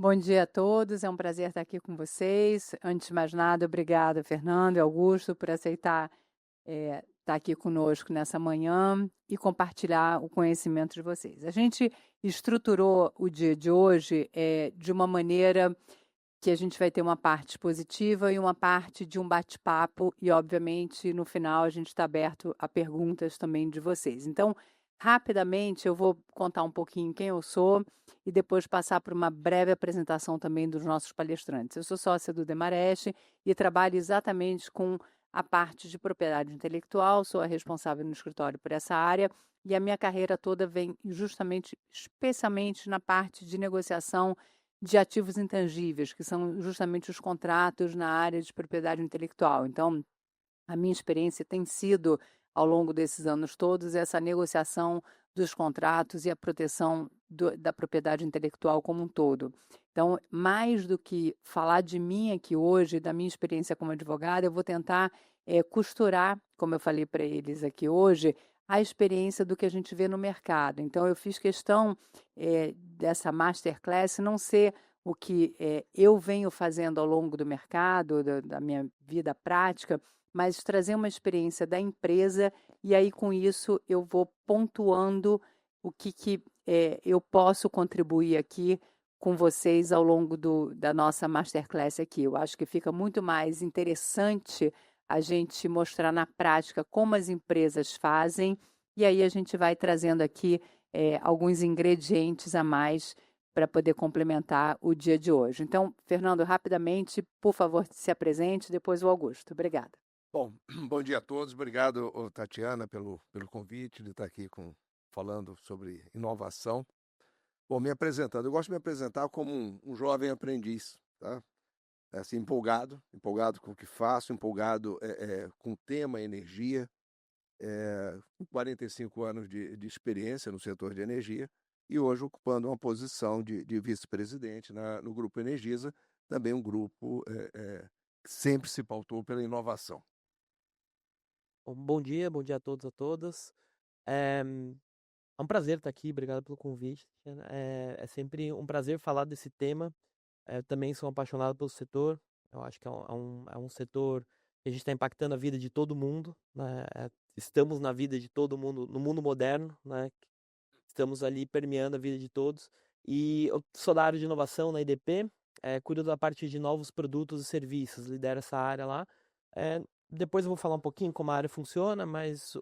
Bom dia a todos, é um prazer estar aqui com vocês. Antes de mais nada, obrigada, Fernando e Augusto, por aceitar estar aqui conosco nessa manhã e compartilhar o conhecimento de vocês. A gente estruturou o dia de hoje de uma maneira que a gente vai ter uma parte expositiva e uma parte de um bate-papo e, obviamente, no final a gente está aberto a perguntas também de vocês. Então, rapidamente, eu vou contar um pouquinho quem eu sou e depois passar por uma breve apresentação também dos nossos palestrantes. Eu sou sócia do Demarest e trabalho exatamente com a parte de propriedade intelectual, sou a responsável no escritório por essa área e a minha carreira toda vem justamente, especialmente na parte de negociação de ativos intangíveis, que são justamente os contratos na área de propriedade intelectual. Então, a minha experiência tem sido, ao longo desses anos todos, essa negociação dos contratos e a proteção da propriedade intelectual como um todo. Então, mais do que falar de mim aqui hoje, da minha experiência como advogada, eu vou tentar costurar, como eu falei para eles aqui hoje, a experiência do que a gente vê no mercado. Então, eu fiz questão dessa masterclass não ser o que eu venho fazendo ao longo do mercado, da minha vida prática, mas trazer uma experiência da empresa e aí com isso eu vou pontuando o que eu posso contribuir aqui com vocês ao longo da nossa masterclass aqui. Eu acho que fica muito mais interessante a gente mostrar na prática como as empresas fazem e aí a gente vai trazendo aqui alguns ingredientes a mais para poder complementar o dia de hoje. Então, Fernando, rapidamente, por favor, se apresente, depois o Augusto. Obrigada. Bom, bom dia a todos. Obrigado, Tatiana, pelo convite de estar aqui falando sobre inovação. Bom, me apresentando, eu gosto de me apresentar como um jovem aprendiz, tá? Assim, empolgado com o que faço, empolgado com o tema energia, com 45 anos de experiência no setor de energia e hoje ocupando uma posição de vice-presidente no Grupo Energisa, também um grupo que sempre se pautou pela inovação. Bom dia a todos e a todas. É é um prazer estar aqui, obrigado pelo convite. É sempre um prazer falar desse tema. Eu também sou apaixonado pelo setor. Eu acho que é um setor que a gente está impactando a vida de todo mundo, né? Estamos na vida de todo mundo, no mundo moderno, né? Estamos ali permeando a vida de todos. E eu sou da área de inovação na IDP, cuido da parte de novos produtos e serviços, lidero essa área lá. Eh, Depois eu vou falar um pouquinho como a área funciona, mas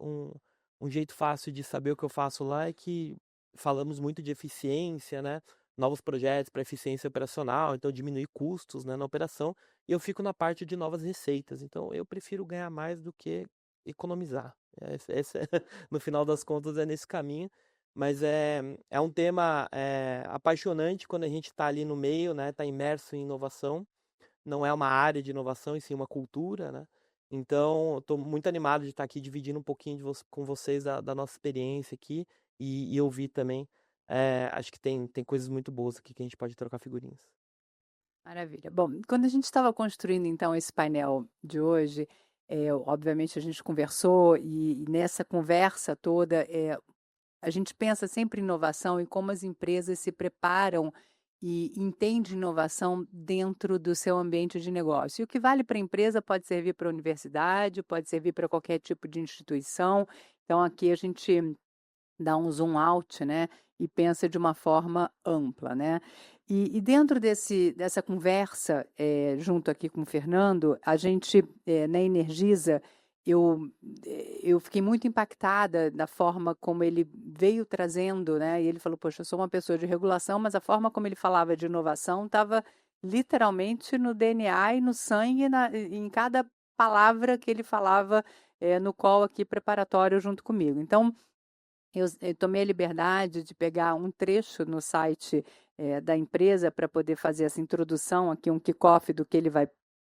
um jeito fácil de saber o que eu faço lá é que falamos muito de eficiência, né? Novos projetos para eficiência operacional, então diminuir custos, né, na operação. E eu fico na parte de novas receitas. Então eu prefiro ganhar mais do que economizar. No final das contas, é nesse caminho. Mas é um tema apaixonante quando a gente está ali no meio, né? Está imerso em inovação. Não é uma área de inovação, e sim uma cultura, né? Então, estou muito animado de estar aqui dividindo um pouquinho com vocês da nossa experiência aqui e ouvir também. Acho que tem coisas muito boas aqui que a gente pode trocar figurinhas. Maravilha. Bom, quando a gente estava construindo, então, esse painel de hoje, obviamente a gente conversou e nessa conversa toda, a gente pensa sempre em inovação e como as empresas se preparam e entendem inovação dentro do seu ambiente de negócio. E o que vale para a empresa pode servir para a universidade, pode servir para qualquer tipo de instituição. Então, aqui a gente dá um zoom out, né, e pensa de uma forma ampla, né. E dentro dessa conversa, junto aqui com o Fernando, a gente, na Energisa, eu eu fiquei muito impactada da forma como ele veio trazendo, né, e ele falou: "Poxa, eu sou uma pessoa de regulação", mas a forma como ele falava de inovação estava literalmente no DNA e no sangue, em cada palavra que ele falava, no call aqui preparatório junto comigo. Então, eu tomei a liberdade de pegar um trecho no site, da empresa para poder fazer essa introdução aqui, um kickoff do que ele vai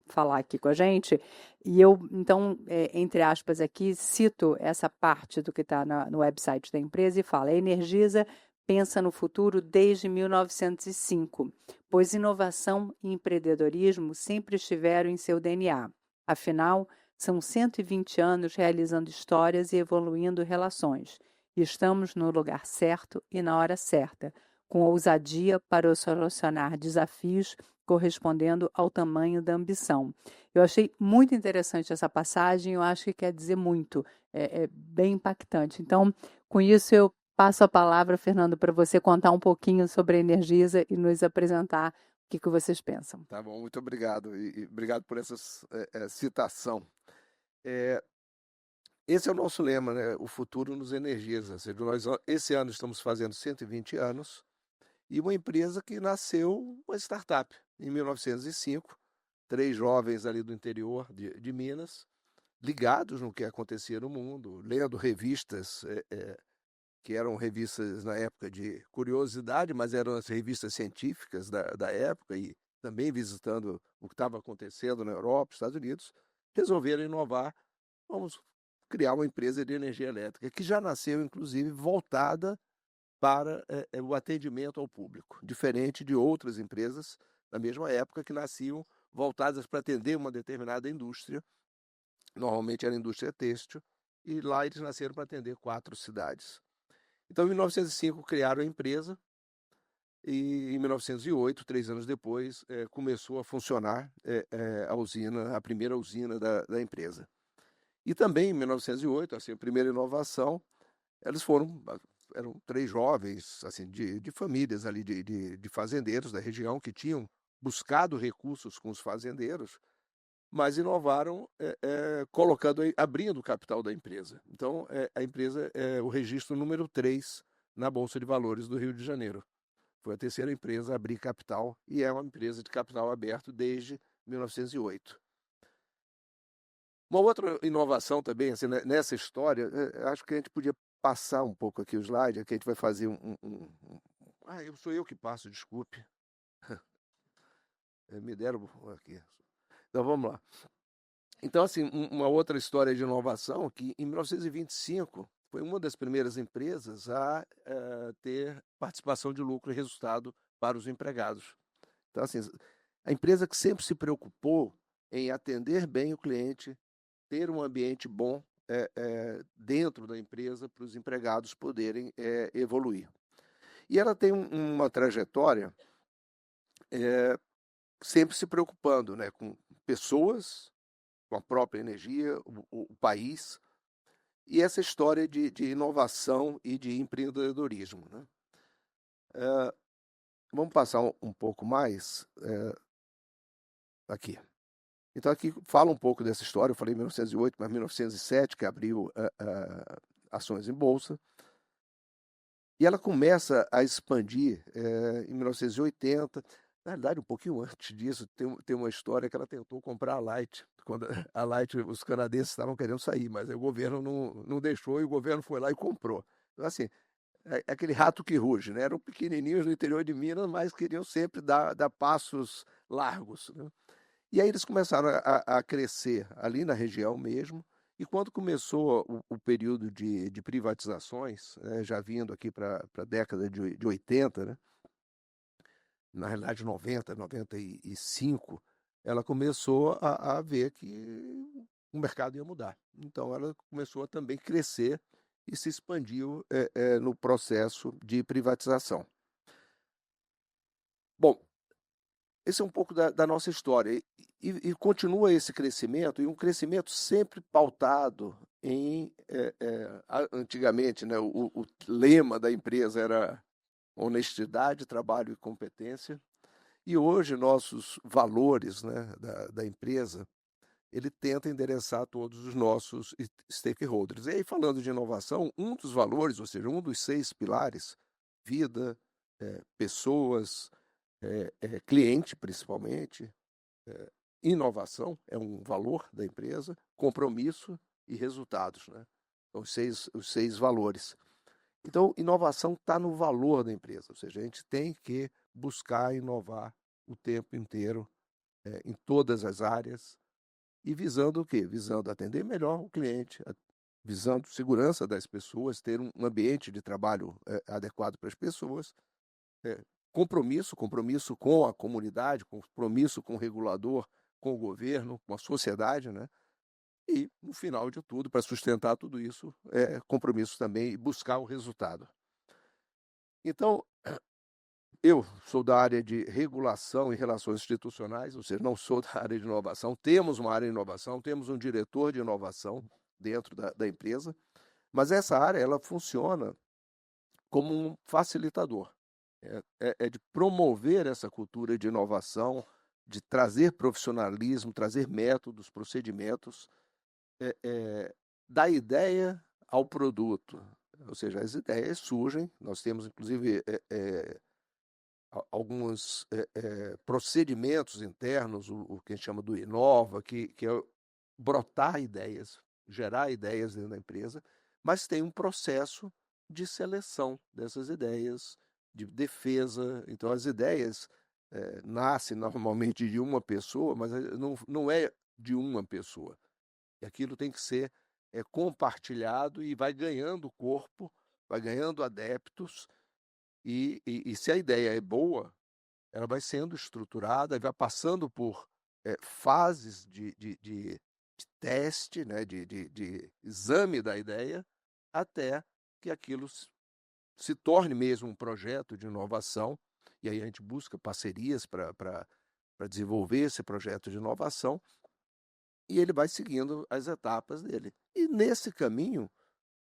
falar aqui com a gente, e eu então, entre aspas aqui, cito essa parte do que está no website da empresa e fala: "A Energisa pensa no futuro desde 1905, pois inovação e empreendedorismo sempre estiveram em seu DNA. Afinal, são 120 anos realizando histórias e evoluindo relações. Estamos no lugar certo e na hora certa, com ousadia para solucionar desafios correspondendo ao tamanho da ambição. Eu achei muito interessante essa passagem, eu acho que quer dizer muito, é bem impactante. Então, com isso, eu passo a palavra, Fernando, para você contar um pouquinho sobre a Energisa e nos apresentar o que vocês pensam. Tá bom, muito obrigado. E obrigado por essa citação. Esse é o nosso lema, né? O futuro nos energiza. Ou seja, nós, esse ano, estamos fazendo 120 anos e uma empresa que nasceu, uma startup, em 1905, 3 jovens ali do interior de Minas, ligados no que acontecia no mundo, lendo revistas que eram revistas na época de curiosidade, mas eram as revistas científicas da época e também visitando o que estava acontecendo na Europa, nos Estados Unidos, resolveram inovar. Vamos criar uma empresa de energia elétrica, que já nasceu, inclusive, voltada para o atendimento ao público, diferente de outras empresas da mesma época que nasciam voltadas para atender uma determinada indústria, normalmente era a indústria têxtil, e lá eles nasceram para atender 4 cidades. Então, em 1905, criaram a empresa e, em 1908, 3 anos depois, começou a funcionar a primeira usina da empresa. E também, em 1908, assim, a primeira inovação, eram 3 jovens assim, de famílias ali, de fazendeiros da região, que tinham buscado recursos com os fazendeiros, mas inovaram abrindo o capital da empresa. Então, a empresa é o registro número 3 na Bolsa de Valores do Rio de Janeiro. Foi a terceira empresa a abrir capital e é uma empresa de capital aberto desde 1908. Uma outra inovação também, assim, nessa história, acho que a gente podia passar um pouco aqui o slide, aqui a gente vai fazer sou eu que passo, desculpe. Me deram aqui. Então, vamos lá. Então, assim, uma outra história de inovação, que em 1925 foi uma das primeiras empresas a ter participação de lucro e resultado para os empregados. Então, assim, a empresa que sempre se preocupou em atender bem o cliente, ter um ambiente bom dentro da empresa para os empregados poderem evoluir. E ela tem uma trajetória sempre se preocupando, né, com pessoas, com a própria energia, o país, e essa história de inovação e de empreendedorismo, né? Vamos passar um pouco mais aqui. Então, aqui fala um pouco dessa história. Eu falei 1908, mas 1907, que abriu ações em bolsa. E ela começa a expandir em 1980. Na verdade, um pouquinho antes disso, tem uma história que ela tentou comprar a Light. Quando a Light, os canadenses estavam querendo sair, mas aí o governo não deixou e o governo foi lá e comprou. Então, assim, é aquele rato que ruge, né? Eram pequenininhos no interior de Minas, mas queriam sempre dar passos largos, né? E aí eles começaram a crescer ali na região mesmo, e quando começou o período de privatizações, já vindo aqui para a década de 80, né? Na realidade 90, 95, ela começou a ver que o mercado ia mudar. Então ela começou a também crescer e se expandiu no processo de privatização. Bom, esse é um pouco da nossa história. E continua esse crescimento, e um crescimento sempre pautado em... antigamente, né, o lema da empresa era honestidade, trabalho e competência. E hoje nossos valores, né, da empresa, ele tenta endereçar todos os nossos stakeholders. E aí, falando de inovação, um dos valores, ou seja, um dos 6 pilares, vida, pessoas, cliente principalmente, inovação é um valor da empresa, compromisso e resultados, né? Então, os seis valores. Então, inovação está no valor da empresa, ou seja, a gente tem que buscar inovar o tempo inteiro, em todas as áreas, e visando o quê? Visando atender melhor o cliente, visando segurança das pessoas, ter um ambiente de trabalho adequado para as pessoas, compromisso com a comunidade, compromisso com o regulador, com o governo, com a sociedade, né? E, no final de tudo, para sustentar tudo isso, compromisso também e buscar o resultado. Então, eu sou da área de regulação e relações institucionais, ou seja, não sou da área de inovação. Temos uma área de inovação, temos um diretor de inovação dentro da empresa, mas essa área ela funciona como um facilitador. É de promover essa cultura de inovação, de trazer profissionalismo, trazer métodos, procedimentos, da ideia ao produto. Ou seja, as ideias surgem, nós temos inclusive alguns procedimentos internos, o que a gente chama do Inova, que é brotar ideias, gerar ideias dentro da empresa, mas tem um processo de seleção dessas ideias, de defesa. Então, as ideias nascem normalmente de uma pessoa, mas não é de uma pessoa. E aquilo tem que ser compartilhado e vai ganhando corpo, vai ganhando adeptos, e se a ideia é boa, ela vai sendo estruturada e vai passando por fases de teste, né, de exame da ideia, até que aquilo se torne mesmo um projeto de inovação. E aí a gente busca parcerias para desenvolver esse projeto de inovação, e ele vai seguindo as etapas dele. E nesse caminho,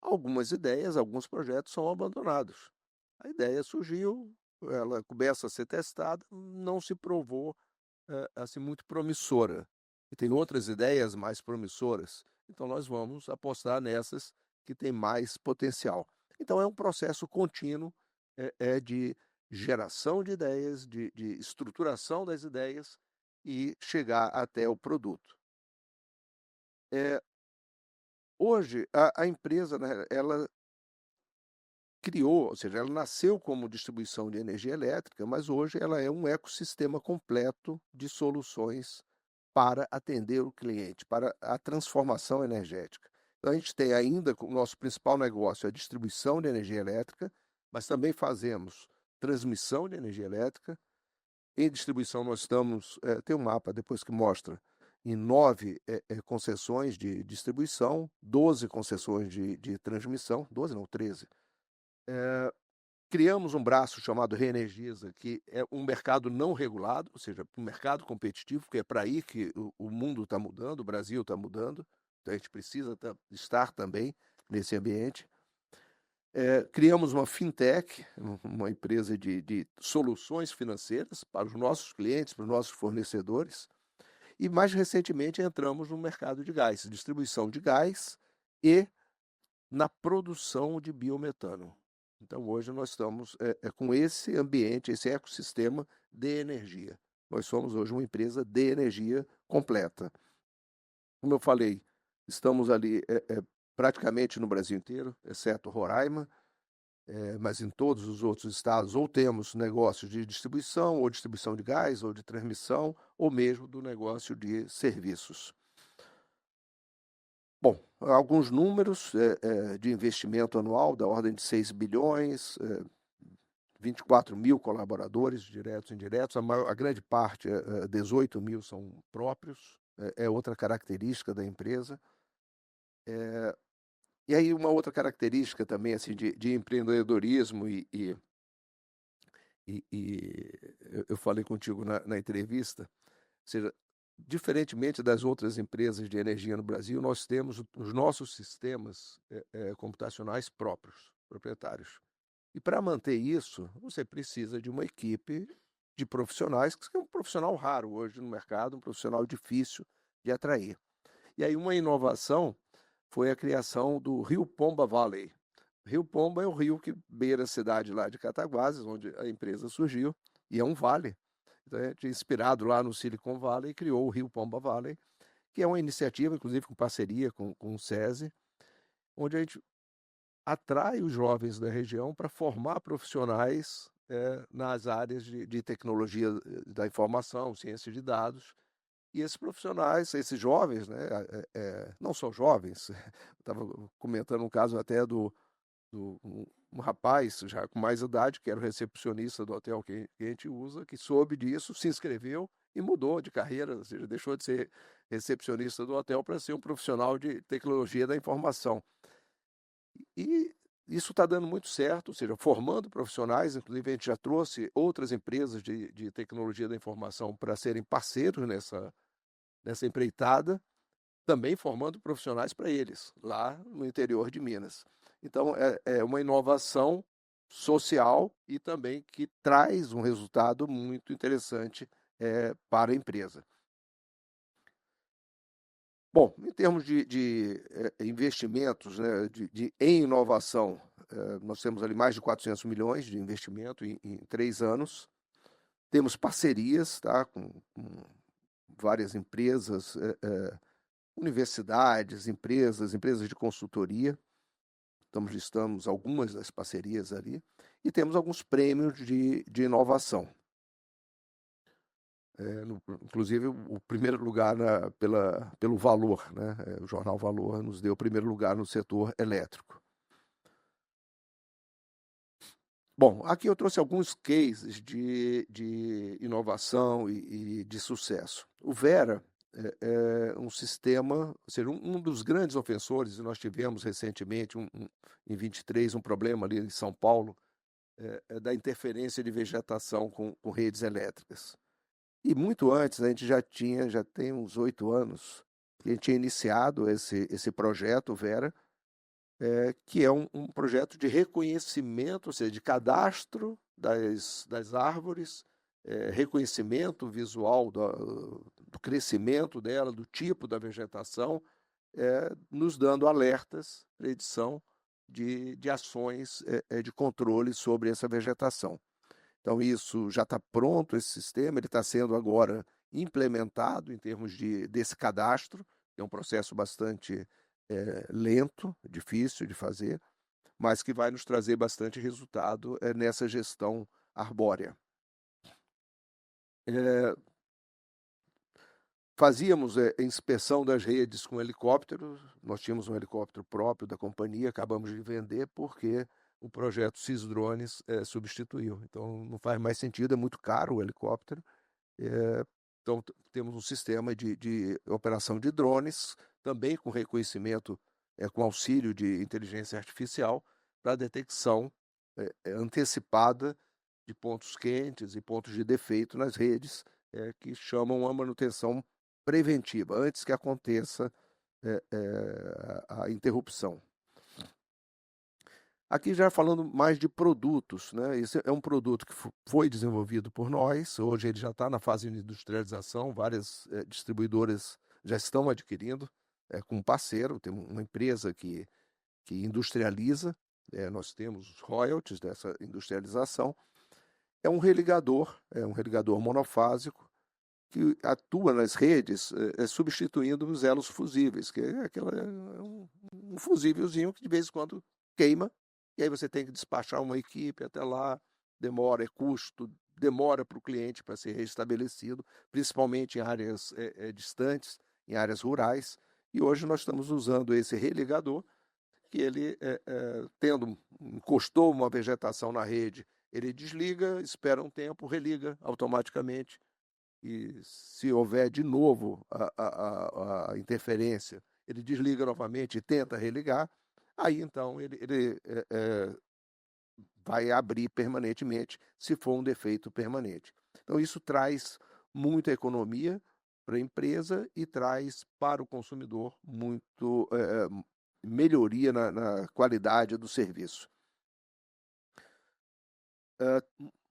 algumas ideias, alguns projetos são abandonados. A ideia surgiu, ela começa a ser testada, não se provou assim, muito promissora. E tem outras ideias mais promissoras. Então, nós vamos apostar nessas que têm mais potencial. Então, é um processo contínuo de geração de ideias, de estruturação das ideias e chegar até o produto. Hoje, a empresa, né, ela criou, ou seja, ela nasceu como distribuição de energia elétrica, mas hoje ela é um ecossistema completo de soluções para atender o cliente, para a transformação energética. Então, a gente tem ainda, o nosso principal negócio é a distribuição de energia elétrica, mas também fazemos transmissão de energia elétrica. Em distribuição, nós estamos, tem um mapa depois que mostra, em 9 concessões de distribuição, 12 concessões de transmissão, 12 não, 13. Criamos um braço chamado Reenergiza, que é um mercado não regulado, ou seja, um mercado competitivo, que é para aí que o mundo está mudando, o Brasil está mudando, então a gente precisa estar também nesse ambiente. Criamos uma fintech, uma empresa de soluções financeiras para os nossos clientes, para os nossos fornecedores, e mais recentemente entramos no mercado de gás, distribuição de gás e na produção de biometano. Então, hoje nós estamos com esse ambiente, esse ecossistema de energia. Nós somos hoje uma empresa de energia completa. Como eu falei, estamos ali praticamente no Brasil inteiro, exceto Roraima, mas em todos os outros estados ou temos negócios de distribuição, ou distribuição de gás, ou de transmissão, ou mesmo do negócio de serviços. Bom, alguns números de investimento anual da ordem de 6 bilhões, 24 mil colaboradores, diretos e indiretos, a grande parte, 18 mil são próprios, é outra característica da empresa. E aí uma outra característica também assim, de empreendedorismo, e eu falei contigo na entrevista, ou seja, diferentemente das outras empresas de energia no Brasil, nós temos os nossos sistemas computacionais próprios, proprietários. E para manter isso, você precisa de uma equipe de profissionais, que é um profissional raro hoje no mercado, um profissional difícil de atrair. E aí uma inovação foi a criação do Rio Pomba Valley. Rio Pomba é o rio que beira a cidade lá de Cataguases, onde a empresa surgiu, e é um vale. Então, a gente, inspirado lá no Silicon Valley, criou o Rio Pomba Valley, que é uma iniciativa, inclusive com parceria com o SESI, onde a gente atrai os jovens da região para formar profissionais nas áreas de tecnologia da informação, ciência de dados. E esses profissionais, esses jovens, né, não são jovens, estava comentando um caso até um rapaz já com mais idade, que era o recepcionista do hotel que a gente usa, que soube disso, se inscreveu e mudou de carreira, ou seja, deixou de ser recepcionista do hotel para ser um profissional de tecnologia da informação. E isso está dando muito certo, ou seja, formando profissionais, inclusive a gente já trouxe outras empresas de tecnologia da informação para serem parceiros nessa empreitada, também formando profissionais para eles, lá no interior de Minas. Então, é uma inovação social e também que traz um resultado muito interessante para a empresa. Bom, em termos de investimentos, né, em inovação, nós temos ali mais de 400 milhões de investimento em 3 anos. Temos parcerias, tá, com várias empresas, universidades, empresas de consultoria. Listamos algumas das parcerias ali. E temos alguns prêmios de inovação. Inclusive, o primeiro lugar pelo Valor, né? O jornal Valor nos deu o primeiro lugar no setor elétrico. Bom, aqui eu trouxe alguns cases de inovação e de sucesso. O Vera é um sistema, ou seja, um dos grandes ofensores, e nós tivemos recentemente, em 23, um problema ali em São Paulo, da interferência de vegetação com redes elétricas. E muito antes, a gente já tem uns 8 anos, que a gente tinha iniciado esse projeto, Vera, que é um projeto de reconhecimento, ou seja, de cadastro das árvores, reconhecimento visual do crescimento dela, do tipo da vegetação, nos dando alertas, predição de ações de controle sobre essa vegetação. Então, isso já está pronto, esse sistema, ele está sendo agora implementado em termos desse cadastro, que é um processo bastante lento, difícil de fazer, mas que vai nos trazer bastante resultado nessa gestão arbórea. Fazíamos inspeção das redes com helicóptero, nós tínhamos um helicóptero próprio da companhia, acabamos de vender porque o projeto Cisdrones substituiu. Então, não faz mais sentido, é muito caro o helicóptero. Então, temos um sistema de operação de drones, também com reconhecimento, com auxílio de inteligência artificial, para detecção antecipada de pontos quentes e pontos de defeito nas redes, que chamam a manutenção preventiva, antes que aconteça a interrupção. Aqui já falando mais de produtos, né? Esse é um produto que foi desenvolvido por nós, hoje ele já está na fase de industrialização, várias distribuidoras já estão adquirindo, com um parceiro, tem uma empresa que industrializa, nós temos os royalties dessa industrialização. É um religador monofásico, que atua nas redes substituindo os elos fusíveis, que é um fusívelzinho que de vez em quando queima, e aí você tem que despachar uma equipe até lá, demora, é custo, demora para o cliente para ser restabelecido, principalmente em áreas distantes, em áreas rurais, e hoje nós estamos usando esse religador, que ele, encostou uma vegetação na rede, ele desliga, espera um tempo, religa automaticamente, e se houver de novo a interferência, ele desliga novamente e tenta religar, aí então ele vai abrir permanentemente, se for um defeito permanente. Então isso traz muita economia para a empresa e traz para o consumidor muito melhoria na qualidade do serviço.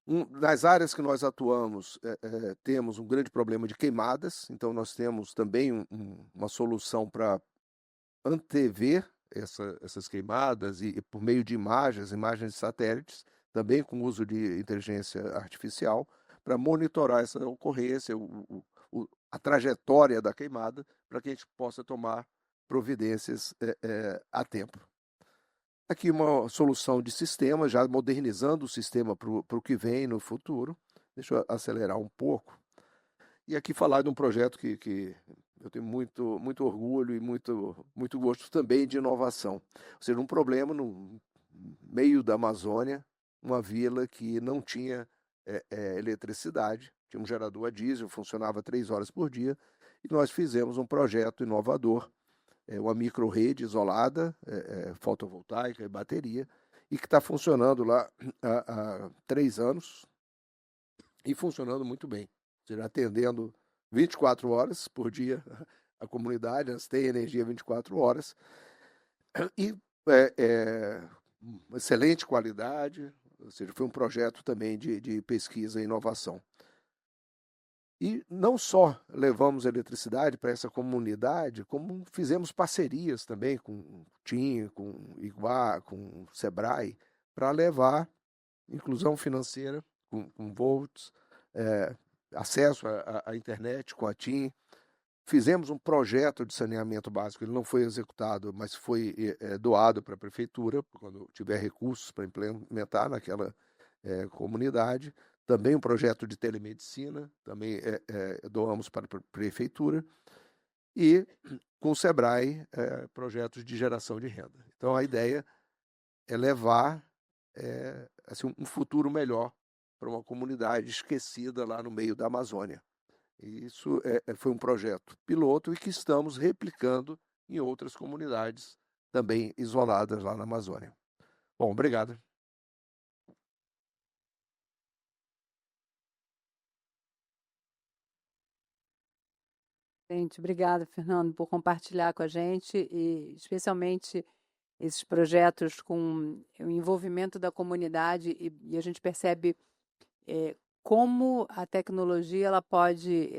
Nas áreas que nós atuamos, temos um grande problema de queimadas, então nós temos também uma solução para antever essas queimadas e por meio de imagens de satélites, também com uso de inteligência artificial, para monitorar essa ocorrência, a trajetória da queimada, para que a gente possa tomar providências a tempo. Aqui uma solução de sistema, já modernizando o sistema para o que vem no futuro. Deixa eu acelerar um pouco. E aqui falar de um projeto que eu tenho muito orgulho e muito gosto também de inovação. Ou seja, um problema no meio da Amazônia, uma vila que não tinha eletricidade, tinha um gerador a diesel, funcionava 3 horas por dia, e nós fizemos um projeto inovador, uma micro-rede isolada, fotovoltaica e bateria, e que está funcionando lá há 3 anos e funcionando muito bem. Ou seja, atendendo 24 horas por dia a comunidade, elas têm energia 24 horas e excelente qualidade, ou seja, foi um projeto também de pesquisa e inovação. E não só levamos eletricidade para essa comunidade, como fizemos parcerias também com o TIM, com o Iguá, com o Sebrae, para levar inclusão financeira com Volts, acesso à internet com a TIM. Fizemos um projeto de saneamento básico, ele não foi executado, mas foi doado para a prefeitura, quando tiver recursos para implementar naquela comunidade. Também um projeto de telemedicina, também doamos para a prefeitura. E com o Sebrae, projetos de geração de renda. Então a ideia é levar assim, um futuro melhor para uma comunidade esquecida lá no meio da Amazônia. E isso foi um projeto piloto e que estamos replicando em outras comunidades também isoladas lá na Amazônia. Bom, obrigado. Gente, obrigada, Fernando, por compartilhar com a gente e especialmente esses projetos com o envolvimento da comunidade e a gente percebe como a tecnologia ela pode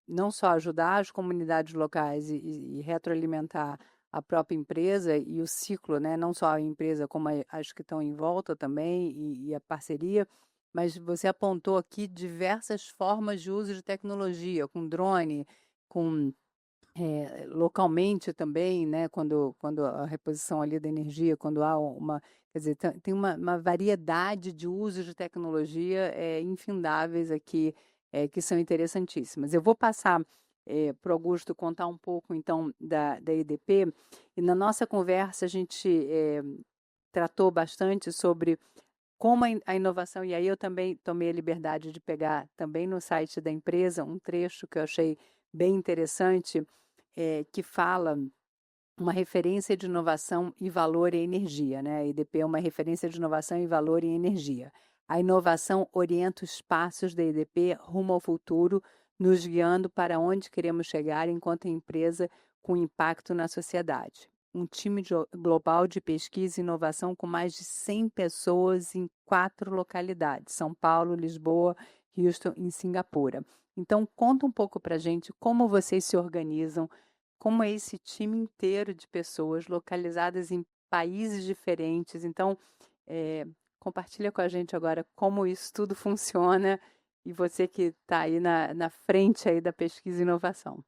não só ajudar as comunidades locais e retroalimentar a própria empresa e o ciclo, né? Não só a empresa, como as que estão em volta também e a parceria, mas você apontou aqui diversas formas de uso de tecnologia, com drone, com localmente também, né, quando a reposição ali da energia, quando há quer dizer, tem uma variedade de usos de tecnologia infindáveis aqui, que são interessantíssimas. Eu vou passar para o Augusto contar um pouco, então, da EDP, e na nossa conversa a gente tratou bastante sobre como a inovação, e aí eu também tomei a liberdade de pegar também no site da empresa um trecho que eu achei bem interessante, que fala uma referência de inovação e valor em energia, né? A EDP é uma referência de inovação e valor em energia. A inovação orienta os passos da EDP rumo ao futuro, nos guiando para onde queremos chegar enquanto empresa com impacto na sociedade. Um time global de pesquisa e inovação com mais de 100 pessoas em 4 localidades, São Paulo, Lisboa, Houston e Singapura. Então, conta um pouco para a gente como vocês se organizam, como é esse time inteiro de pessoas localizadas em países diferentes. Então, compartilha com a gente agora como isso tudo funciona e você que está aí na frente aí da pesquisa e inovação.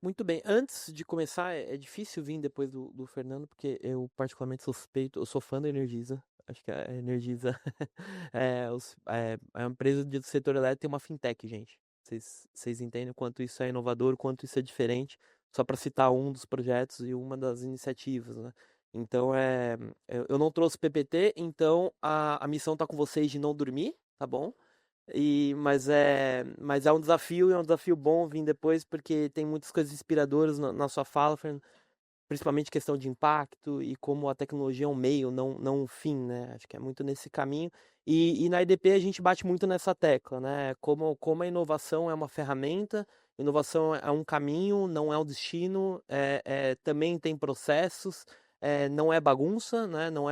Muito bem. Antes de começar, é difícil vir depois do Fernando, porque eu particularmente suspeito, eu sou fã da Energisa. Acho que a Energisa é uma empresa do setor elétrico, tem uma fintech, gente. Vocês entendem o quanto isso é inovador, o quanto isso é diferente, só para citar um dos projetos e uma das iniciativas, né? Então, eu não trouxe PPT, então a missão tá com vocês de não dormir, tá bom? Mas é um desafio e é um desafio bom vir depois, porque tem muitas coisas inspiradoras na sua fala, Fernando, principalmente questão de impacto e como a tecnologia é um meio, não um fim, né? Acho que é muito nesse caminho. E na EDP a gente bate muito nessa tecla, né? Como a inovação é uma ferramenta, inovação é um caminho, não é um destino, também tem processos, não é bagunça, né? Não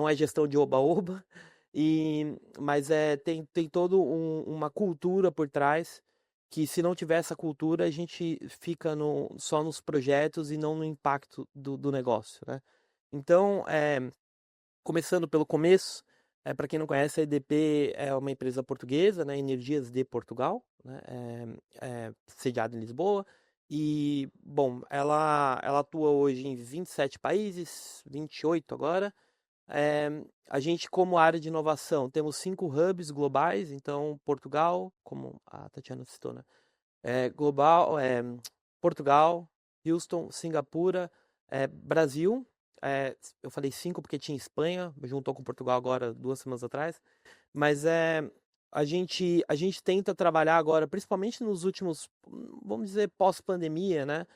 é gestão de oba-oba. Mas tem toda uma cultura por trás, que se não tiver essa cultura, a gente fica só nos projetos e não no impacto do negócio, né? Então, começando pelo começo, para quem não conhece, a EDP é uma empresa portuguesa, né? Energias de Portugal, né? Sediada em Lisboa. E, bom, ela atua hoje em 27 países, 28 agora. A gente, como área de inovação, temos 5 hubs globais, então Portugal, como a Tatiana citou, né? Portugal, Houston, Singapura, Brasil. Eu falei 5 porque tinha Espanha, juntou com Portugal agora 2 semanas atrás. Mas a gente tenta trabalhar agora, principalmente nos últimos, vamos dizer, pós-pandemia, né?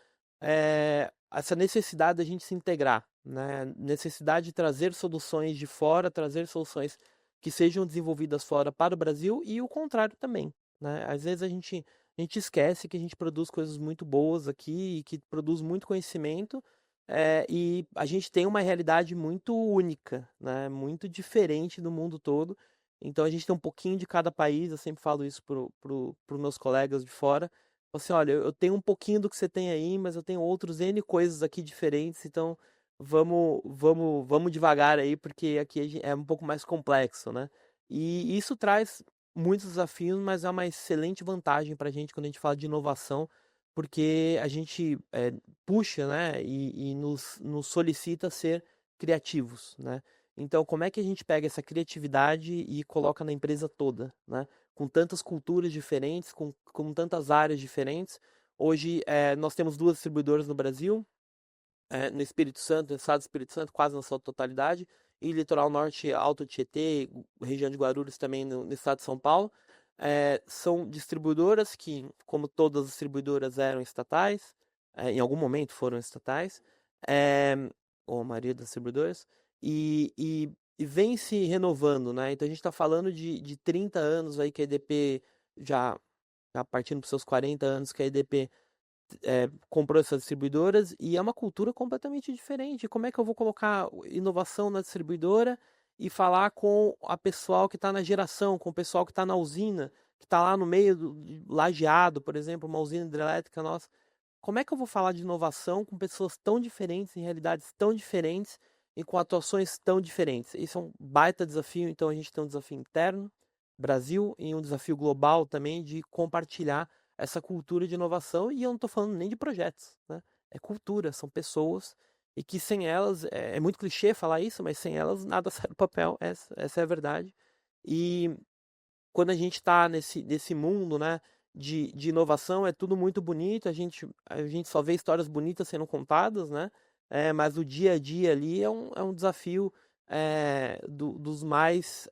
Essa necessidade da gente se integrar, né? Necessidade de trazer soluções de fora, trazer soluções que sejam desenvolvidas fora para o Brasil e o contrário também, né? Às vezes a gente esquece que a gente produz coisas muito boas aqui e que produz muito conhecimento, e a gente tem uma realidade muito única, né? Muito diferente do mundo todo. Então a gente tem um pouquinho de cada país, eu sempre falo isso pros meus colegas de fora. Falo assim, olha, eu tenho um pouquinho do que você tem aí, mas eu tenho outros N coisas aqui diferentes, então vamos devagar aí, porque aqui é um pouco mais complexo, né? E isso traz muitos desafios, mas é uma excelente vantagem para a gente quando a gente fala de inovação, porque a gente puxa, né, e nos solicita a ser criativos, né? Então, como é que a gente pega essa criatividade e coloca na empresa toda, né? Com tantas culturas diferentes, com tantas áreas diferentes. Hoje, nós temos 2 distribuidoras no Brasil, no Espírito Santo, no estado do Espírito Santo, quase na sua totalidade, e Litoral Norte, Alto Tietê, região de Guarulhos também no estado de São Paulo. São distribuidoras que, como todas as distribuidoras eram estatais, em algum momento foram estatais, é, ou a maioria das distribuidoras, e vem se renovando, né? Então a gente está falando de 30 anos aí que a EDP já partindo para os seus 40 anos que a EDP comprou essas distribuidoras e é uma cultura completamente diferente. Como é que eu vou colocar inovação na distribuidora e falar com a pessoal que está na geração, com o pessoal que está na usina, que está lá no meio de lajeado, por exemplo, uma usina hidrelétrica nossa? Como é que eu vou falar de inovação com pessoas tão diferentes, em realidades tão diferentes e com atuações tão diferentes? Isso é um baita desafio, então a gente tem um desafio interno, Brasil, e um desafio global também de compartilhar essa cultura de inovação, e eu não estou falando nem de projetos, né? É cultura, são pessoas, e que sem elas, é muito clichê falar isso, mas sem elas nada sai do papel, essa é a verdade. E quando a gente está nesse mundo, né, de inovação, é tudo muito bonito, a gente só vê histórias bonitas sendo contadas, né? Mas o dia a dia ali é um desafio dos mais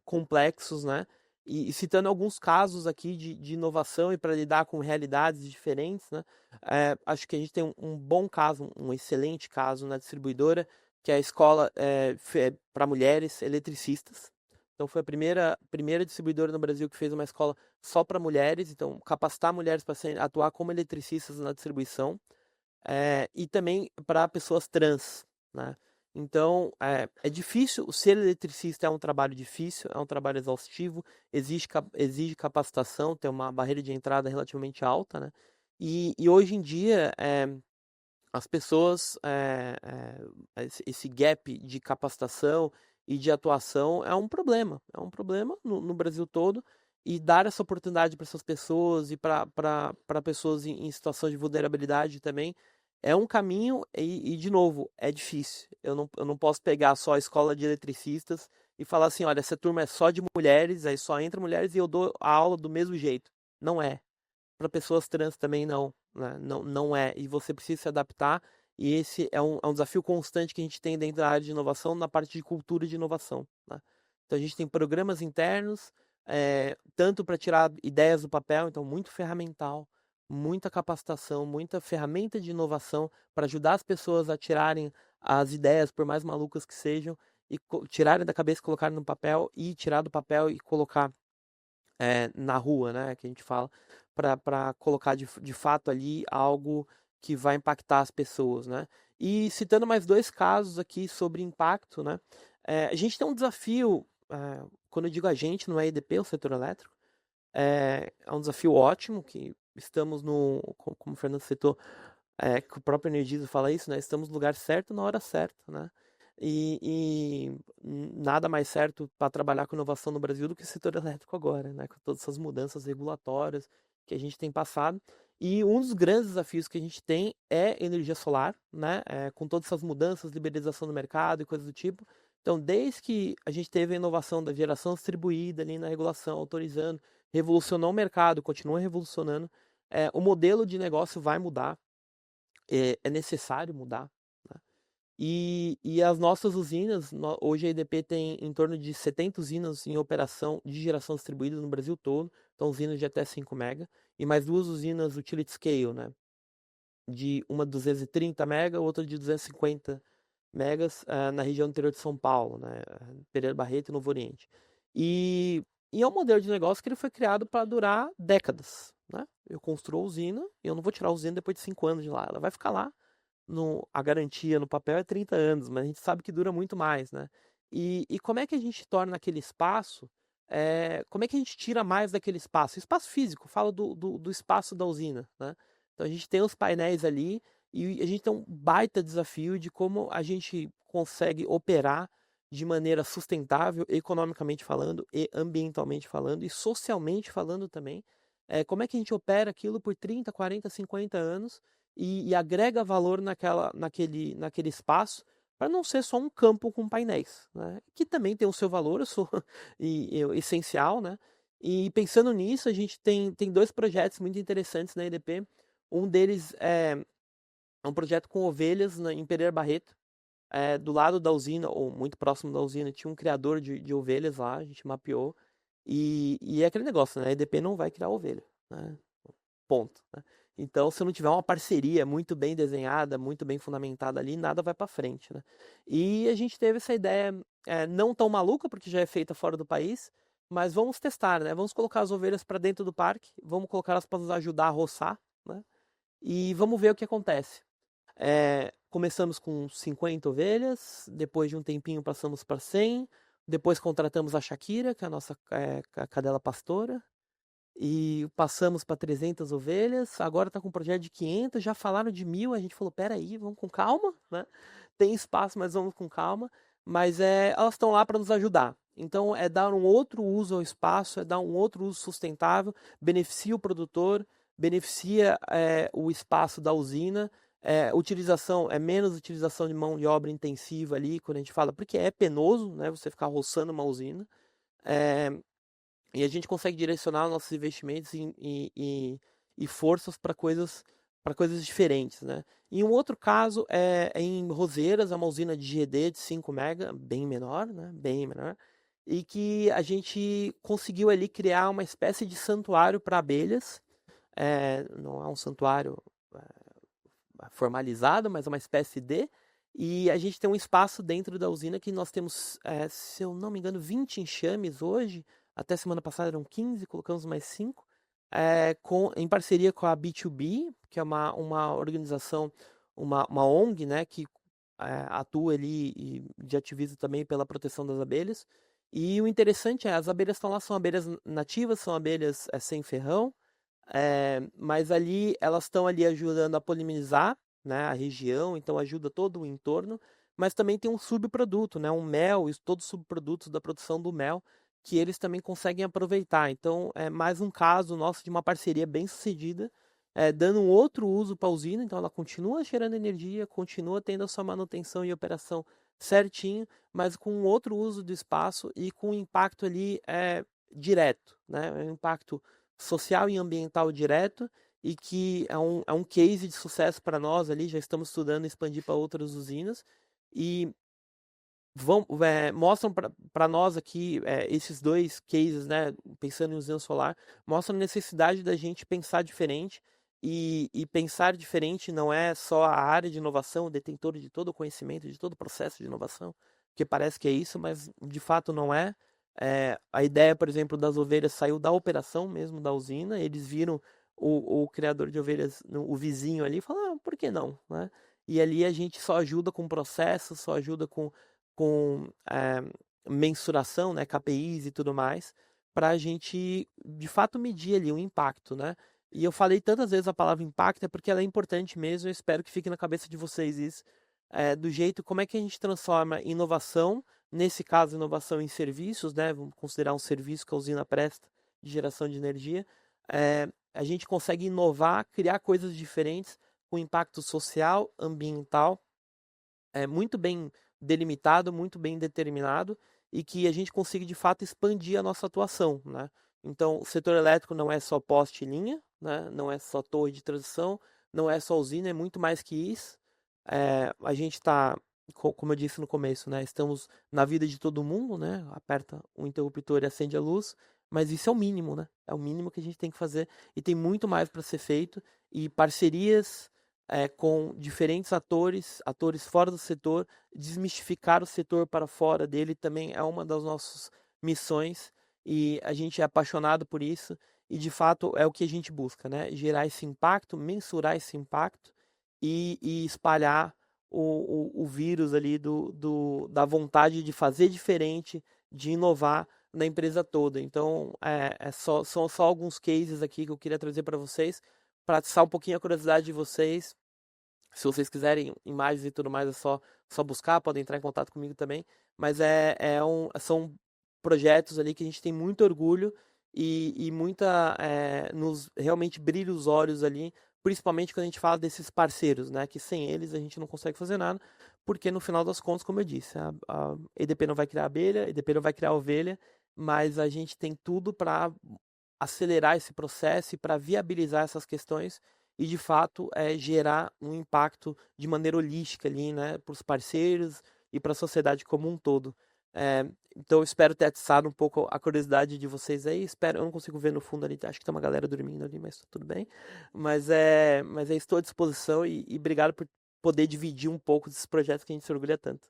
complexos, né? E citando alguns casos aqui de inovação e para lidar com realidades diferentes, né? Acho que a gente tem um bom caso, um excelente caso na distribuidora, que é a escola para mulheres eletricistas. Então foi a primeira distribuidora no Brasil que fez uma escola só para mulheres, então capacitar mulheres para atuar como eletricistas na distribuição, e também para pessoas trans, né? Então é difícil, ser eletricista é um trabalho difícil, é um trabalho exaustivo, exige capacitação, tem uma barreira de entrada relativamente alta, né? E hoje em dia as pessoas, esse gap de capacitação e de atuação é um problema no Brasil todo, e dar essa oportunidade para essas pessoas e para pessoas em situação de vulnerabilidade também é um caminho, e de novo, é difícil. Eu não posso pegar só a escola de eletricistas e falar assim, olha, essa turma é só de mulheres, aí só entra mulheres e eu dou a aula do mesmo jeito. Não é. Para pessoas trans também não, né? Não é. E você precisa se adaptar. E esse é um desafio constante que a gente tem dentro da área de inovação, na parte de cultura de inovação, né? Então a gente tem programas internos, tanto para tirar ideias do papel, então muito ferramental, muita capacitação, muita ferramenta de inovação para ajudar as pessoas a tirarem as ideias, por mais malucas que sejam, e tirarem da cabeça, colocarem no papel, e tirar do papel e colocar na rua, né, que a gente fala, para colocar de fato ali algo que vai impactar as pessoas, né? E citando mais 2 casos aqui sobre impacto, né? A gente tem um desafio, quando eu digo a gente, não é EDP, é o setor elétrico, é um desafio ótimo, que estamos como o Fernando citou, que o próprio Energisa fala isso, né? Estamos no lugar certo na hora certa, né? E nada mais certo para trabalhar com inovação no Brasil do que o setor elétrico agora, né? Com todas essas mudanças regulatórias que a gente tem passado. E um dos grandes desafios que a gente tem é energia solar, né? Com todas essas mudanças, liberalização do mercado e coisas do tipo. Então, desde que a gente teve a inovação da geração distribuída ali na regulação, autorizando, revolucionou o mercado, continua revolucionando, o modelo de negócio vai mudar, é necessário mudar, né? E as nossas usinas, hoje a EDP tem em torno de 70 usinas em operação de geração distribuída no Brasil todo, então usinas de até 5 mega, e mais 2 usinas utility scale, né? Uma de 230 mega, outra de 250 megas na região do interior de São Paulo, né? Pereira Barreto e Novo Oriente. E é um modelo de negócio que ele foi criado para durar décadas, né? Eu construo a usina e eu não vou tirar a usina depois de 5 anos de lá. Ela vai ficar lá. A garantia no papel é 30 anos, mas a gente sabe que dura muito mais, né? E como é que a gente torna aquele espaço, como é que a gente tira mais daquele espaço? Espaço físico, falo do espaço da usina, né? Então a gente tem os painéis ali e a gente tem um baita desafio de como a gente consegue operar de maneira sustentável, economicamente falando, e ambientalmente falando, e socialmente falando também. Como é que a gente opera aquilo por 30, 40, 50 anos e agrega valor naquele espaço para não ser só um campo com painéis, né? Que também tem o seu valor essencial, né? E pensando nisso, a gente tem 2 projetos muito interessantes na EDP. Um deles é um projeto com ovelhas em Pereira Barreto. Do lado da usina, ou muito próximo da usina, tinha um criador de ovelhas lá, a gente mapeou. E é aquele negócio, né? A EDP não vai criar ovelha, né? Ponto, né? Então, se não tiver uma parceria muito bem desenhada, muito bem fundamentada ali, nada vai para frente, né? E a gente teve essa ideia não tão maluca, porque já é feita fora do país, mas vamos testar, né? Vamos colocar as ovelhas para dentro do parque, vamos colocar elas para nos ajudar a roçar, né? E vamos ver o que acontece. Começamos com 50 ovelhas, depois de um tempinho passamos para 100, depois contratamos a Shakira, que é a nossa cadela pastora, e passamos para 300 ovelhas, agora está com um projeto de 500, já falaram de 1.000, a gente falou, peraí, vamos com calma, né? Tem espaço, mas vamos com calma, mas elas estão lá para nos ajudar. Então é dar um outro uso ao espaço, é dar um outro uso sustentável, beneficia o produtor, beneficia o espaço da usina, menos utilização de mão de obra intensiva ali, quando a gente fala, porque é penoso, né, você ficar roçando uma usina, e a gente consegue direcionar nossos investimentos e forças para coisas diferentes, né? E um outro caso é em Roseiras, é uma usina de GD de 5 mega, bem menor, né? Bem menor, e que a gente conseguiu ali criar uma espécie de santuário para abelhas. Não é um santuário formalizado, mas é uma espécie de. E a gente tem um espaço dentro da usina que nós temos, se eu não me engano, 20 enxames hoje. Até semana passada eram 15, colocamos mais 5. Em parceria com a B2B, que é uma organização, uma ONG, né, que atua ali de ativismo também pela proteção das abelhas. E o interessante as abelhas estão lá, são abelhas nativas, são abelhas sem ferrão, mas ali elas estão ali ajudando a polinizar, né, a região, então ajuda todo o entorno, mas também tem um subproduto, né, um mel e todos os subprodutos da produção do mel, que eles também conseguem aproveitar. Então é mais um caso nosso de uma parceria bem sucedida, dando um outro uso para a usina, então ela continua gerando energia, continua tendo a sua manutenção e operação certinho, mas com um outro uso do espaço e com um impacto ali direto, né, um impacto social e ambiental direto, e que é um case de sucesso para nós ali, já estamos estudando expandir para outras usinas, e mostram para nós aqui, esses 2 cases, né, pensando em usina solar, mostram a necessidade da gente pensar diferente, e pensar diferente não é só a área de inovação, o detentor de todo o conhecimento, de todo o processo de inovação, porque parece que é isso, mas de fato não é. A ideia, por exemplo, das ovelhas saiu da operação mesmo da usina, eles viram o criador de ovelhas, o vizinho ali, e falaram, por que não, né? E ali a gente só ajuda com processo, só ajuda com mensuração, né, KPIs e tudo mais, para a gente, de fato, medir ali o impacto, né? E eu falei tantas vezes a palavra impacto, é porque ela é importante mesmo, eu espero que fique na cabeça de vocês isso, do jeito como é que a gente transforma inovação, nesse caso, inovação em serviços, né? Vamos considerar um serviço que a usina presta de geração de energia, a gente consegue inovar, criar coisas diferentes com impacto social, ambiental, muito bem delimitado, muito bem determinado, e que a gente consiga de fato expandir a nossa atuação, né? Então, o setor elétrico não é só poste e linha, né? Não é só torre de transição, não é só usina, é muito mais que isso. A gente está, como eu disse no começo, né? Estamos na vida de todo mundo, né? Aperta o interruptor e acende a luz, mas isso é o mínimo, né? É o mínimo que a gente tem que fazer, e tem muito mais para ser feito, e parcerias, com diferentes atores fora do setor, desmistificar o setor para fora dele também é uma das nossas missões e a gente é apaixonado por isso e de fato é o que a gente busca, né? Gerar esse impacto, mensurar esse impacto e espalhar o vírus ali da vontade de fazer diferente, de inovar na empresa toda. Então, são só alguns cases aqui que eu queria trazer para vocês, para atiçar um pouquinho a curiosidade de vocês. Se vocês quiserem imagens e tudo mais, é só buscar, podem entrar em contato comigo também. Mas são projetos ali que a gente tem muito orgulho e nos realmente brilha os olhos ali, principalmente quando a gente fala desses parceiros, né? Que sem eles a gente não consegue fazer nada, porque no final das contas, como eu disse, a EDP não vai criar abelha, a EDP não vai criar ovelha, mas a gente tem tudo para acelerar esse processo e para viabilizar essas questões e de fato gerar um impacto de maneira holística ali, né, para os parceiros e para a sociedade como um todo. Então eu espero ter atiçado um pouco a curiosidade de vocês aí. Eu não consigo ver no fundo ali, acho que tem uma galera dormindo ali, mas tudo bem. Mas estou à disposição e obrigado por poder dividir um pouco desses projetos que a gente se orgulha tanto.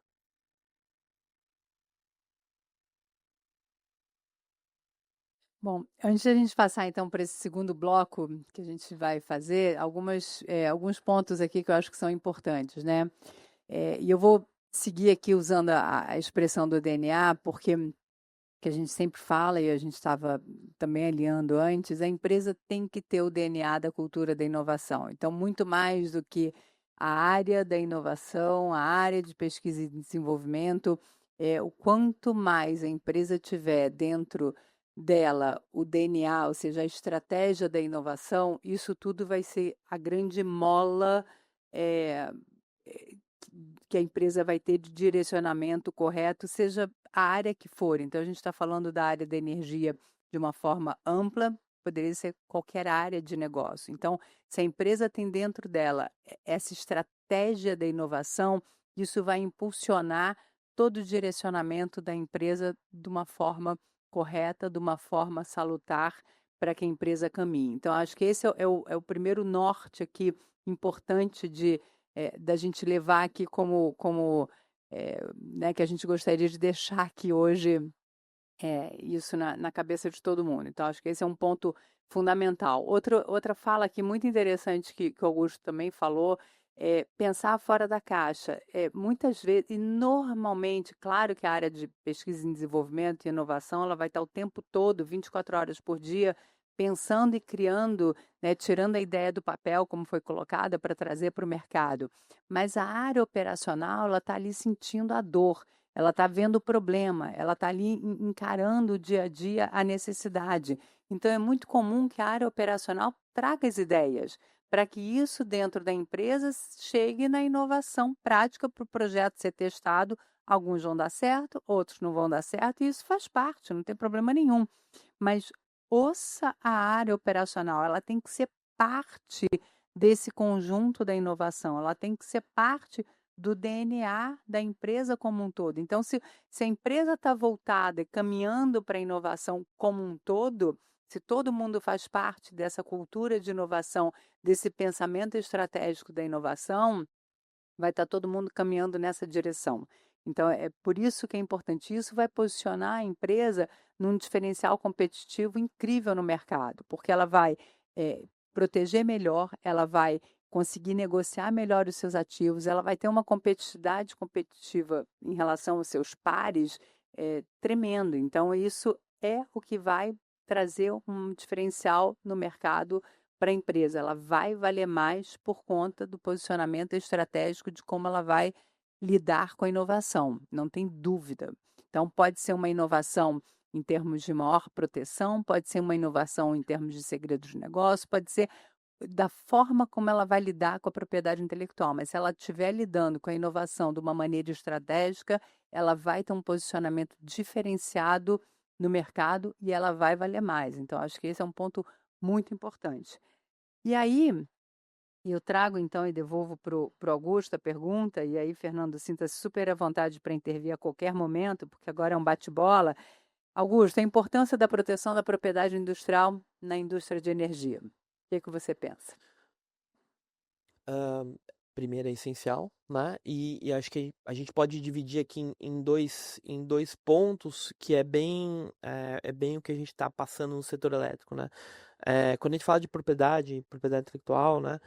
Bom, antes de a gente passar então para esse segundo bloco que a gente vai fazer, alguns pontos aqui que eu acho que são importantes, né? E eu vou seguir aqui usando a expressão do DNA, porque que a gente sempre fala e a gente estava também alinhando antes, a empresa tem que ter o DNA da cultura da inovação. Então, muito mais do que a área da inovação, a área de pesquisa e desenvolvimento, o quanto mais a empresa tiver dentro dela o DNA, ou seja, a estratégia da inovação, isso tudo vai ser a grande mola é, que a empresa vai ter de direcionamento correto, seja a área que for. Então, a gente está falando da área da energia de uma forma ampla, poderia ser qualquer área de negócio. Então, se a empresa tem dentro dela essa estratégia da inovação, isso vai impulsionar todo o direcionamento da empresa de uma forma correta, de uma forma salutar para que a empresa caminhe. Então, acho que esse é o primeiro norte aqui importante da gente levar aqui né, que a gente gostaria de deixar aqui hoje isso na cabeça de todo mundo. Então, acho que esse é um ponto fundamental. Outra fala aqui muito interessante que o Augusto também falou, é pensar fora da caixa. Muitas vezes, e normalmente, claro que a área de pesquisa em desenvolvimento e inovação, ela vai estar o tempo todo, 24 horas por dia, pensando e criando, né, tirando a ideia do papel, como foi colocada, para trazer para o mercado. Mas a área operacional, ela está ali sentindo a dor. Ela está vendo o problema, ela está ali encarando o dia a dia a necessidade. Então, é muito comum que a área operacional traga as ideias, para que isso dentro da empresa chegue na inovação prática para o projeto ser testado. Alguns vão dar certo, outros não vão dar certo, e isso faz parte, não tem problema nenhum. Mas ouça a área operacional, ela tem que ser parte desse conjunto da inovação, ela tem que ser parte do DNA da empresa como um todo. Então, se a empresa está voltada e caminhando para a inovação como um todo, se todo mundo faz parte dessa cultura de inovação, desse pensamento estratégico da inovação, vai estar todo mundo caminhando nessa direção. Então, é por isso que é importante. Isso vai posicionar a empresa num diferencial competitivo incrível no mercado, porque ela vai proteger melhor, ela vai conseguir negociar melhor os seus ativos, ela vai ter uma competitividade competitiva em relação aos seus pares tremendo. Então, isso é o que vai trazer um diferencial no mercado para a empresa. Ela vai valer mais por conta do posicionamento estratégico de como ela vai lidar com a inovação, não tem dúvida. Então, pode ser uma inovação em termos de maior proteção, pode ser uma inovação em termos de segredos de negócio, pode ser da forma como ela vai lidar com a propriedade intelectual, mas se ela estiver lidando com a inovação de uma maneira estratégica, ela vai ter um posicionamento diferenciado no mercado e ela vai valer mais. Então, acho que esse é um ponto muito importante. E aí, eu trago então e devolvo para o Augusto a pergunta, e aí, Fernando, sinta-se super à vontade para intervir a qualquer momento, porque agora é um bate-bola. Augusto, a importância da proteção da propriedade industrial na indústria de energia. O que você pensa? primeiro é essencial, né? E acho que a gente pode dividir aqui em dois pontos que é bem o que a gente está passando no setor elétrico, né? Quando a gente fala de propriedade intelectual, né?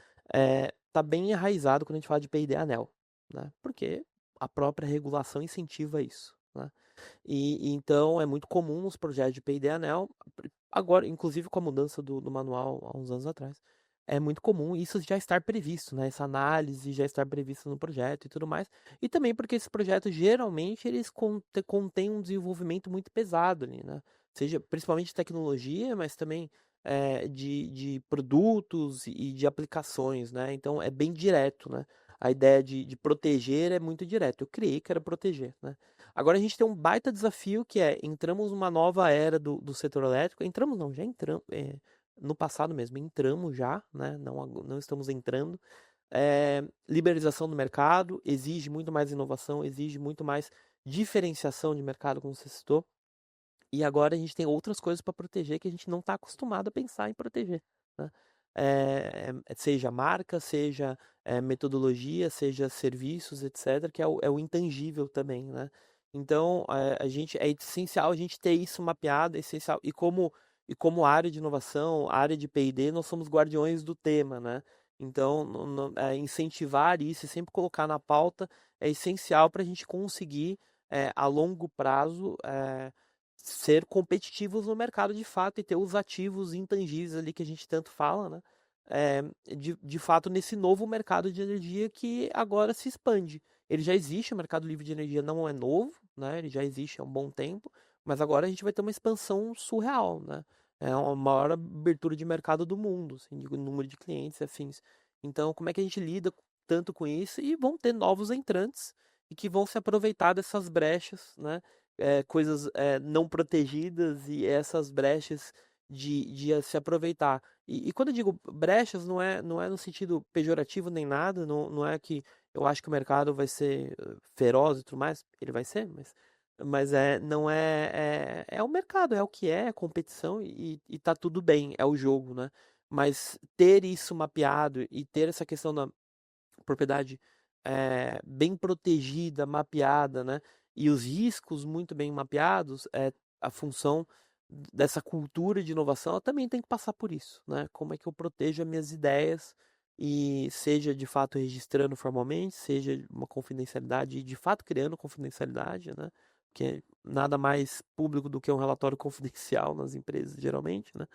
Tá bem enraizado quando a gente fala de P&D ANEEL, né? Porque a própria regulação incentiva isso, né? E então é muito comum nos projetos de P&D ANEEL, agora, inclusive com a mudança do manual há uns anos atrás, é muito comum isso já estar previsto, né? Essa análise já estar prevista no projeto e tudo mais. E também porque esses projetos geralmente eles contêm um desenvolvimento muito pesado ali, né? Seja principalmente de tecnologia, mas também de produtos e de aplicações, né? Então é bem direto, né? A ideia de proteger é muito direto. Eu criei que era proteger, né? Agora a gente tem um baita desafio que entramos numa nova era do setor elétrico. Entramos não, já entramos. No passado mesmo, entramos já, né? Não estamos entrando. Liberalização do mercado exige muito mais inovação, exige muito mais diferenciação de mercado, como você citou. E agora a gente tem outras coisas para proteger que a gente não está acostumado a pensar em proteger, né? Seja marca, seja metodologia, seja serviços, etc., que é o intangível também, né? Então, é essencial a gente ter isso mapeado, é essencial. E como área de inovação, área de P&D, nós somos guardiões do tema, né? Então, incentivar isso e sempre colocar na pauta é essencial para a gente conseguir, a longo prazo, ser competitivos no mercado de fato e ter os ativos intangíveis ali que a gente tanto fala, né? De fato, nesse novo mercado de energia que agora se expande. Ele já existe, o mercado livre de energia não é novo, né? Ele já existe há um bom tempo, mas agora a gente vai ter uma expansão surreal, né? É uma maior abertura de mercado do mundo, assim, de número de clientes e afins. Então, como é que a gente lida tanto com isso? E vão ter novos entrantes e que vão se aproveitar dessas brechas, né? Coisas não protegidas e essas brechas de se aproveitar. E quando eu digo brechas, não é no sentido pejorativo nem nada, não é que eu acho que o mercado vai ser feroz e tudo mais, ele vai ser, mas não é o mercado, é o que é competição e tá tudo bem, é o jogo, né? Mas ter isso mapeado e ter essa questão da propriedade bem protegida, mapeada, né? E os riscos muito bem mapeados, a função dessa cultura de inovação, ela também tem que passar por isso, né? Como é que eu protejo as minhas ideias e seja de fato registrando formalmente, seja uma confidencialidade e de fato criando confidencialidade, né? Porque nada mais público do que um relatório confidencial nas empresas, geralmente, né?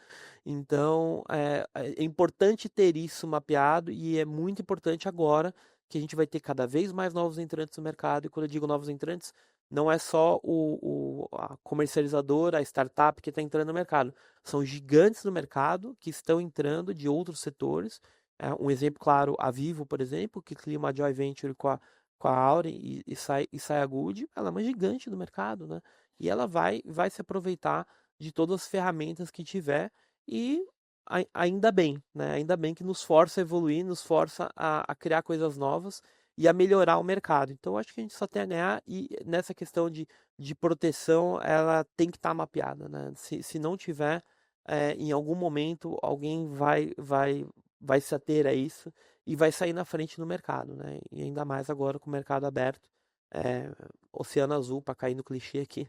Então, é importante ter isso mapeado e é muito importante agora que a gente vai ter cada vez mais novos entrantes no mercado. E quando eu digo novos entrantes, não é só a comercializadora, a startup que está entrando no mercado. São gigantes no mercado que estão entrando de outros setores. Um exemplo claro, a Vivo, por exemplo, que cria uma joint venture com a Auren e sai a Good, ela é uma gigante do mercado, né? E ela vai se aproveitar de todas as ferramentas que tiver e ainda bem, né? Ainda bem que nos força a evoluir, nos força a criar coisas novas e a melhorar o mercado. Então, acho que a gente só tem a ganhar e nessa questão de proteção, ela tem que estar mapeada, né? Se não tiver, em algum momento, alguém vai se ater a isso e vai sair na frente no mercado, né? E ainda mais agora com o mercado aberto. Oceano azul, para cair no clichê aqui,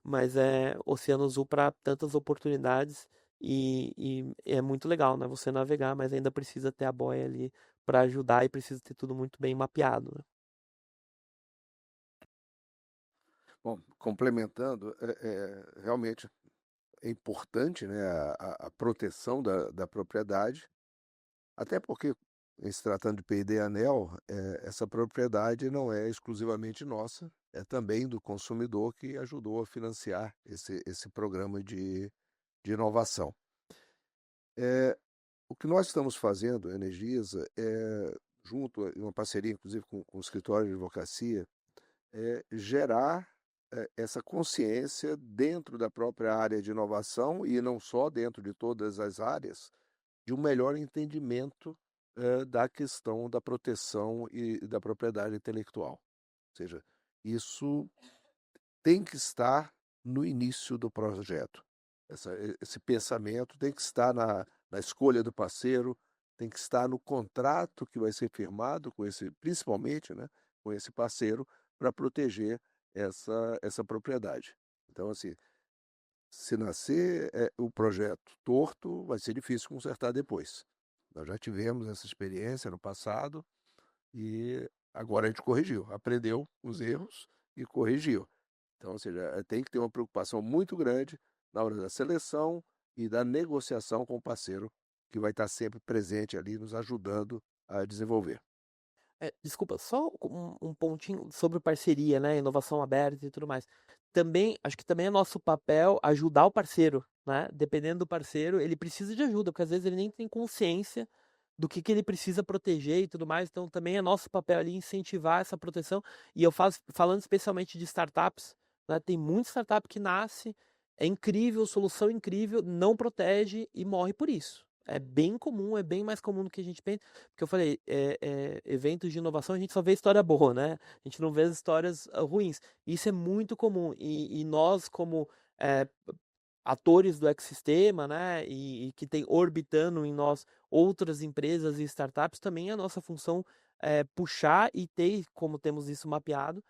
mas é oceano azul para tantas oportunidades e é muito legal, né? Você navegar, mas ainda precisa ter a boia ali para ajudar e precisa ter tudo muito bem mapeado, né? Bom, complementando, realmente é importante, né, a proteção da propriedade, até porque, em se tratando de P&D Anel, essa propriedade não é exclusivamente nossa, é também do consumidor que ajudou a financiar esse programa de inovação. O que nós estamos fazendo, Energisa, junto, em uma parceria, inclusive, com o escritório de advocacia, gerar essa consciência dentro da própria área de inovação e não só dentro de todas as áreas, de um melhor entendimento da questão da proteção e da propriedade intelectual. Ou seja, isso tem que estar no início do projeto. Esse pensamento tem que estar na escolha do parceiro, tem que estar no contrato que vai ser firmado com esse, principalmente, né, com esse parceiro, para proteger essa propriedade. Então, assim, se nascer o projeto torto, vai ser difícil consertar depois. Nós já tivemos essa experiência no passado e agora a gente corrigiu, aprendeu os erros e corrigiu. Então, ou seja, tem que ter uma preocupação muito grande na hora da seleção e da negociação com o parceiro, que vai estar sempre presente ali, nos ajudando a desenvolver. Desculpa, só um pontinho sobre parceria, né? Inovação aberta e tudo mais. Também, acho que também é nosso papel ajudar o parceiro, né? Dependendo do parceiro, ele precisa de ajuda, porque às vezes ele nem tem consciência do que ele precisa proteger e tudo mais. Então, também é nosso papel ali incentivar essa proteção. E eu falando especialmente de startups, né? Tem muita startup que nasce, é incrível, solução incrível, não protege e morre por isso. É bem comum, é bem mais comum do que a gente pensa. Porque eu falei, eventos de inovação a gente só vê história boa, né? A gente não vê as histórias ruins. Isso é muito comum. E nós, como é, atores do ecossistema, né? E que tem orbitando em nós outras empresas e startups, também é a nossa função puxar e ter, como temos isso mapeado,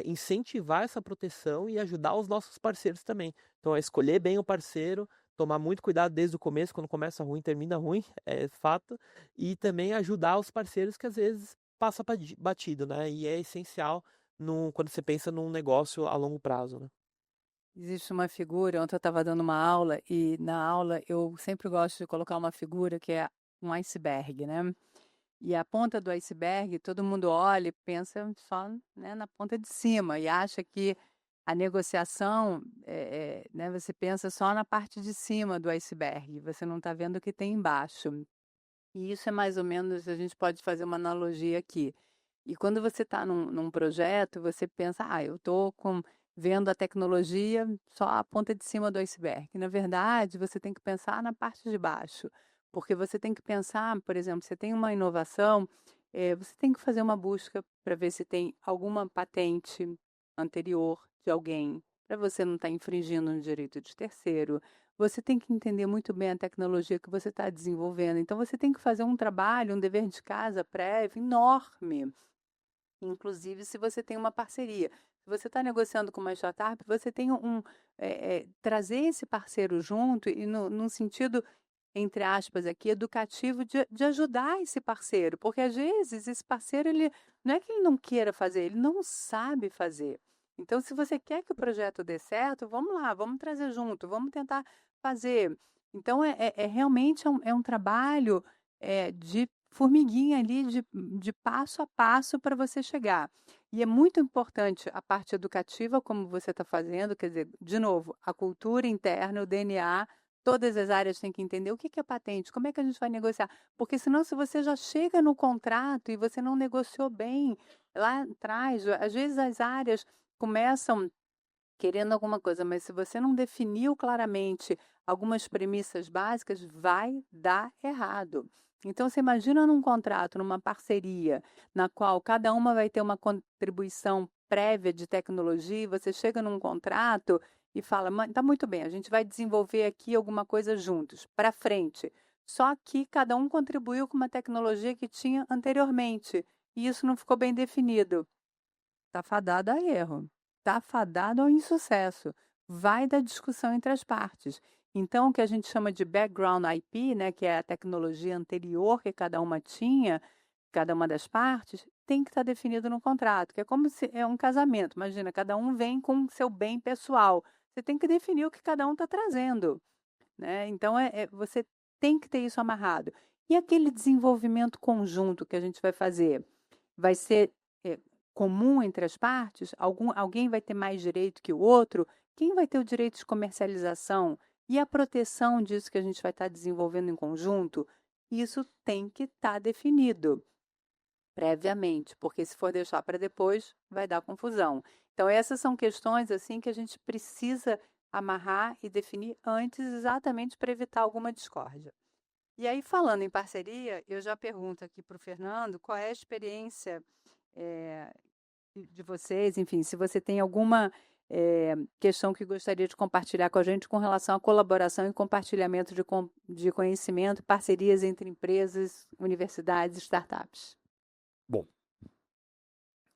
incentivar essa proteção e ajudar os nossos parceiros também. Então, é escolher bem o parceiro, tomar muito cuidado desde o começo, quando começa ruim, termina ruim, é fato, e também ajudar os parceiros que às vezes passa batido, né? E é essencial quando você pensa num negócio a longo prazo, né? Existe uma figura, ontem eu estava dando uma aula e na aula eu sempre gosto de colocar uma figura que é um iceberg, né? E a ponta do iceberg, todo mundo olha e pensa só, né, na ponta de cima e acha que a negociação, né, você pensa só na parte de cima do iceberg, você não está vendo o que tem embaixo. E isso é mais ou menos, a gente pode fazer uma analogia aqui. E quando você está num projeto, você pensa, eu estou vendo a tecnologia só a ponta de cima do iceberg. Na verdade, você tem que pensar na parte de baixo, porque você tem que pensar, por exemplo, você tem uma inovação, você tem que fazer uma busca para ver se tem alguma patente anterior de alguém, para você não estar infringindo um direito de terceiro. Você tem que entender muito bem a tecnologia que você está desenvolvendo. Então, você tem que fazer um trabalho, um dever de casa prévio enorme. Inclusive, se você tem uma parceria. Se você está negociando com uma startup, você tem trazer esse parceiro junto e num sentido, entre aspas, aqui, educativo de ajudar esse parceiro. Porque, às vezes, esse parceiro, ele não é que ele não queira fazer, ele não sabe fazer. Então, se você quer que o projeto dê certo, vamos lá, vamos trazer junto, vamos tentar fazer. Então, realmente um trabalho de formiguinha ali, de passo a passo para você chegar. E é muito importante a parte educativa, como você está fazendo, quer dizer, de novo, a cultura interna, o DNA, todas as áreas têm que entender o que é patente, como é que a gente vai negociar. Porque senão, se você já chega no contrato e você não negociou bem lá atrás, às vezes as áreas começam querendo alguma coisa, mas se você não definiu claramente algumas premissas básicas, vai dar errado. Então, você imagina num contrato, numa parceria, na qual cada uma vai ter uma contribuição prévia de tecnologia, e você chega num contrato e fala, tá muito bem, a gente vai desenvolver aqui alguma coisa juntos, para frente. Só que cada um contribuiu com uma tecnologia que tinha anteriormente, e isso não ficou bem definido. Está fadado a erro, está fadado ao insucesso, vai da discussão entre as partes. Então, o que a gente chama de background IP, né, que é a tecnologia anterior que cada uma tinha, cada uma das partes, tem que estar definido no contrato, que é como se é um casamento. Imagina, cada um vem com seu bem pessoal. Você tem que definir o que cada um está trazendo, né? Então, você tem que ter isso amarrado. E aquele desenvolvimento conjunto que a gente vai fazer? Vai ser comum entre as partes? Alguém vai ter mais direito que o outro? Quem vai ter o direito de comercialização? E a proteção disso que a gente vai estar desenvolvendo em conjunto? Isso tem que estar definido previamente, porque se for deixar para depois, vai dar confusão. Então, essas são questões assim que a gente precisa amarrar e definir antes, exatamente para evitar alguma discórdia. E aí, falando em parceria, eu já pergunto aqui para o Fernando qual é a experiência de vocês, enfim, se você tem alguma questão que gostaria de compartilhar com a gente com relação à colaboração e compartilhamento de conhecimento, parcerias entre empresas, universidades e startups. Bom,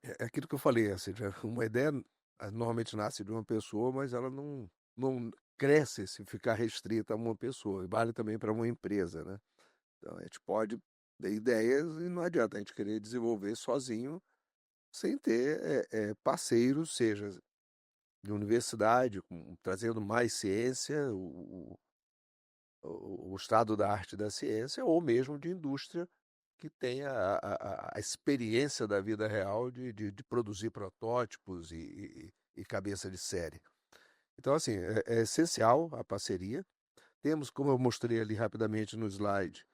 é aquilo que eu falei, assim, uma ideia normalmente nasce de uma pessoa, mas ela não cresce se ficar restrita a uma pessoa, e vale também para uma empresa, né? Então, a gente pode ter ideias e não adianta a gente querer desenvolver sozinho sem ter parceiros, seja de universidade, trazendo mais ciência, o estado da arte da ciência, ou mesmo de indústria que tenha a experiência da vida real de produzir protótipos e cabeça de série. Então, assim, é essencial a parceria. Temos, como eu mostrei ali rapidamente no slide,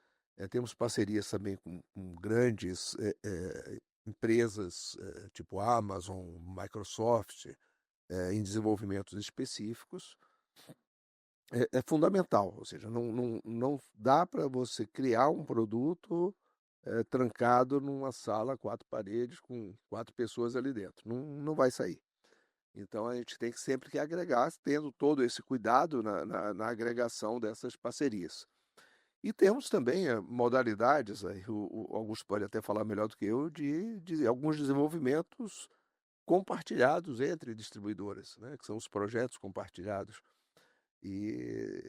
temos parcerias também com grandes empresas tipo Amazon, Microsoft, em desenvolvimentos específicos. É fundamental, ou seja, não dá para você criar um produto trancado numa sala, 4 paredes, com 4 pessoas ali dentro. Não vai sair. Então a gente tem que sempre que agregar, tendo todo esse cuidado na agregação dessas parcerias. E temos também modalidades, aí o Augusto pode até falar melhor do que eu, de alguns desenvolvimentos compartilhados entre distribuidoras, né, que são os projetos compartilhados. E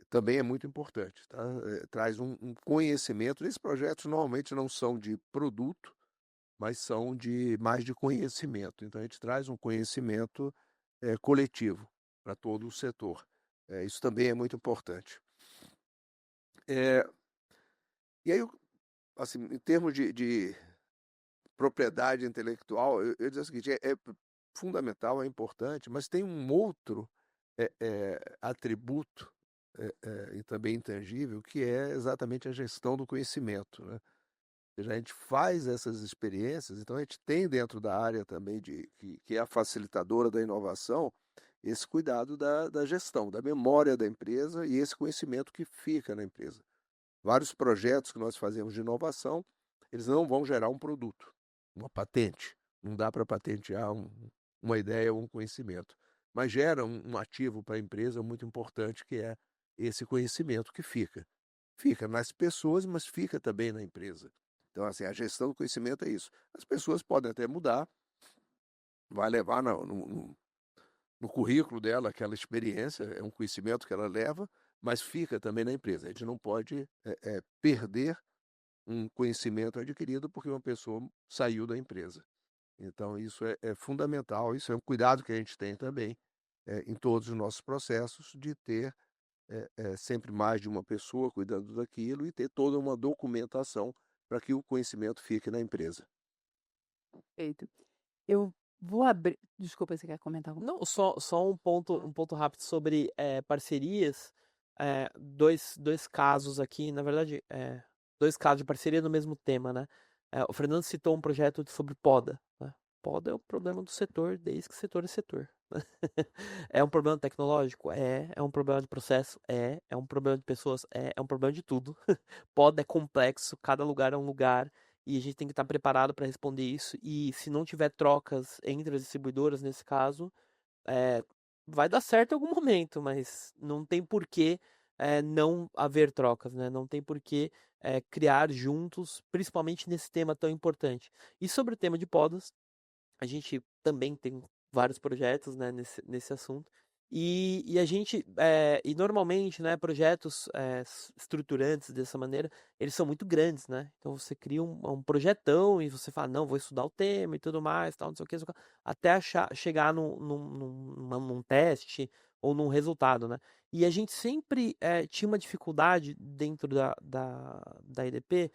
também é muito importante, tá? Traz um conhecimento. Esses projetos normalmente não são de produto, mas são mais de conhecimento. Então a gente traz um conhecimento coletivo para todo o setor. Isso também é muito importante. E aí, assim, em termos de propriedade intelectual, eu diria o seguinte: é fundamental, é importante, mas tem um outro atributo e também intangível, que é exatamente a gestão do conhecimento, né? Ou seja, a gente faz essas experiências, então a gente tem dentro da área também que é a facilitadora da inovação, esse cuidado da gestão, da memória da empresa e esse conhecimento que fica na empresa. Vários projetos que nós fazemos de inovação, eles não vão gerar um produto, uma patente. Não dá para patentear uma ideia ou um conhecimento, mas gera um ativo para a empresa muito importante, que é esse conhecimento que fica. Fica nas pessoas, mas fica também na empresa. Então, assim, a gestão do conhecimento é isso. As pessoas podem até mudar, vai levar no currículo dela aquela experiência, é um conhecimento que ela leva, mas fica também na empresa. A gente não pode perder um conhecimento adquirido porque uma pessoa saiu da empresa. Então, isso é fundamental, isso é um cuidado que a gente tem também em todos os nossos processos, de ter sempre mais de uma pessoa cuidando daquilo e ter toda uma documentação para que o conhecimento fique na empresa. Perfeito. Eu vou abrir. Desculpa, você quer comentar alguma Não, só um ponto rápido sobre parcerias. Dois casos aqui, na verdade, dois casos de parceria no mesmo tema, né? O Fernando citou um projeto sobre poda, né? Poda é o problema do setor, desde que setor é setor. É um problema tecnológico? É um problema de processo? É um problema de pessoas? É um problema de tudo. Poda é complexo, cada lugar é um lugar, e a gente tem que estar preparado para responder isso. E se não tiver trocas entre as distribuidoras, nesse caso, é, vai dar certo em algum momento, mas não tem por que não haver trocas, né? Não tem por que criar juntos, principalmente nesse tema tão importante. E sobre o tema de podas, a gente também tem vários projetos, né, nesse assunto. E a gente, e normalmente, né, projetos estruturantes dessa maneira, eles são muito grandes, né? Então você cria um projetão e você fala, não, vou estudar o tema e tudo mais, tal, não sei o que, até chegar num teste ou num resultado, né? E a gente sempre tinha uma dificuldade dentro da EDP,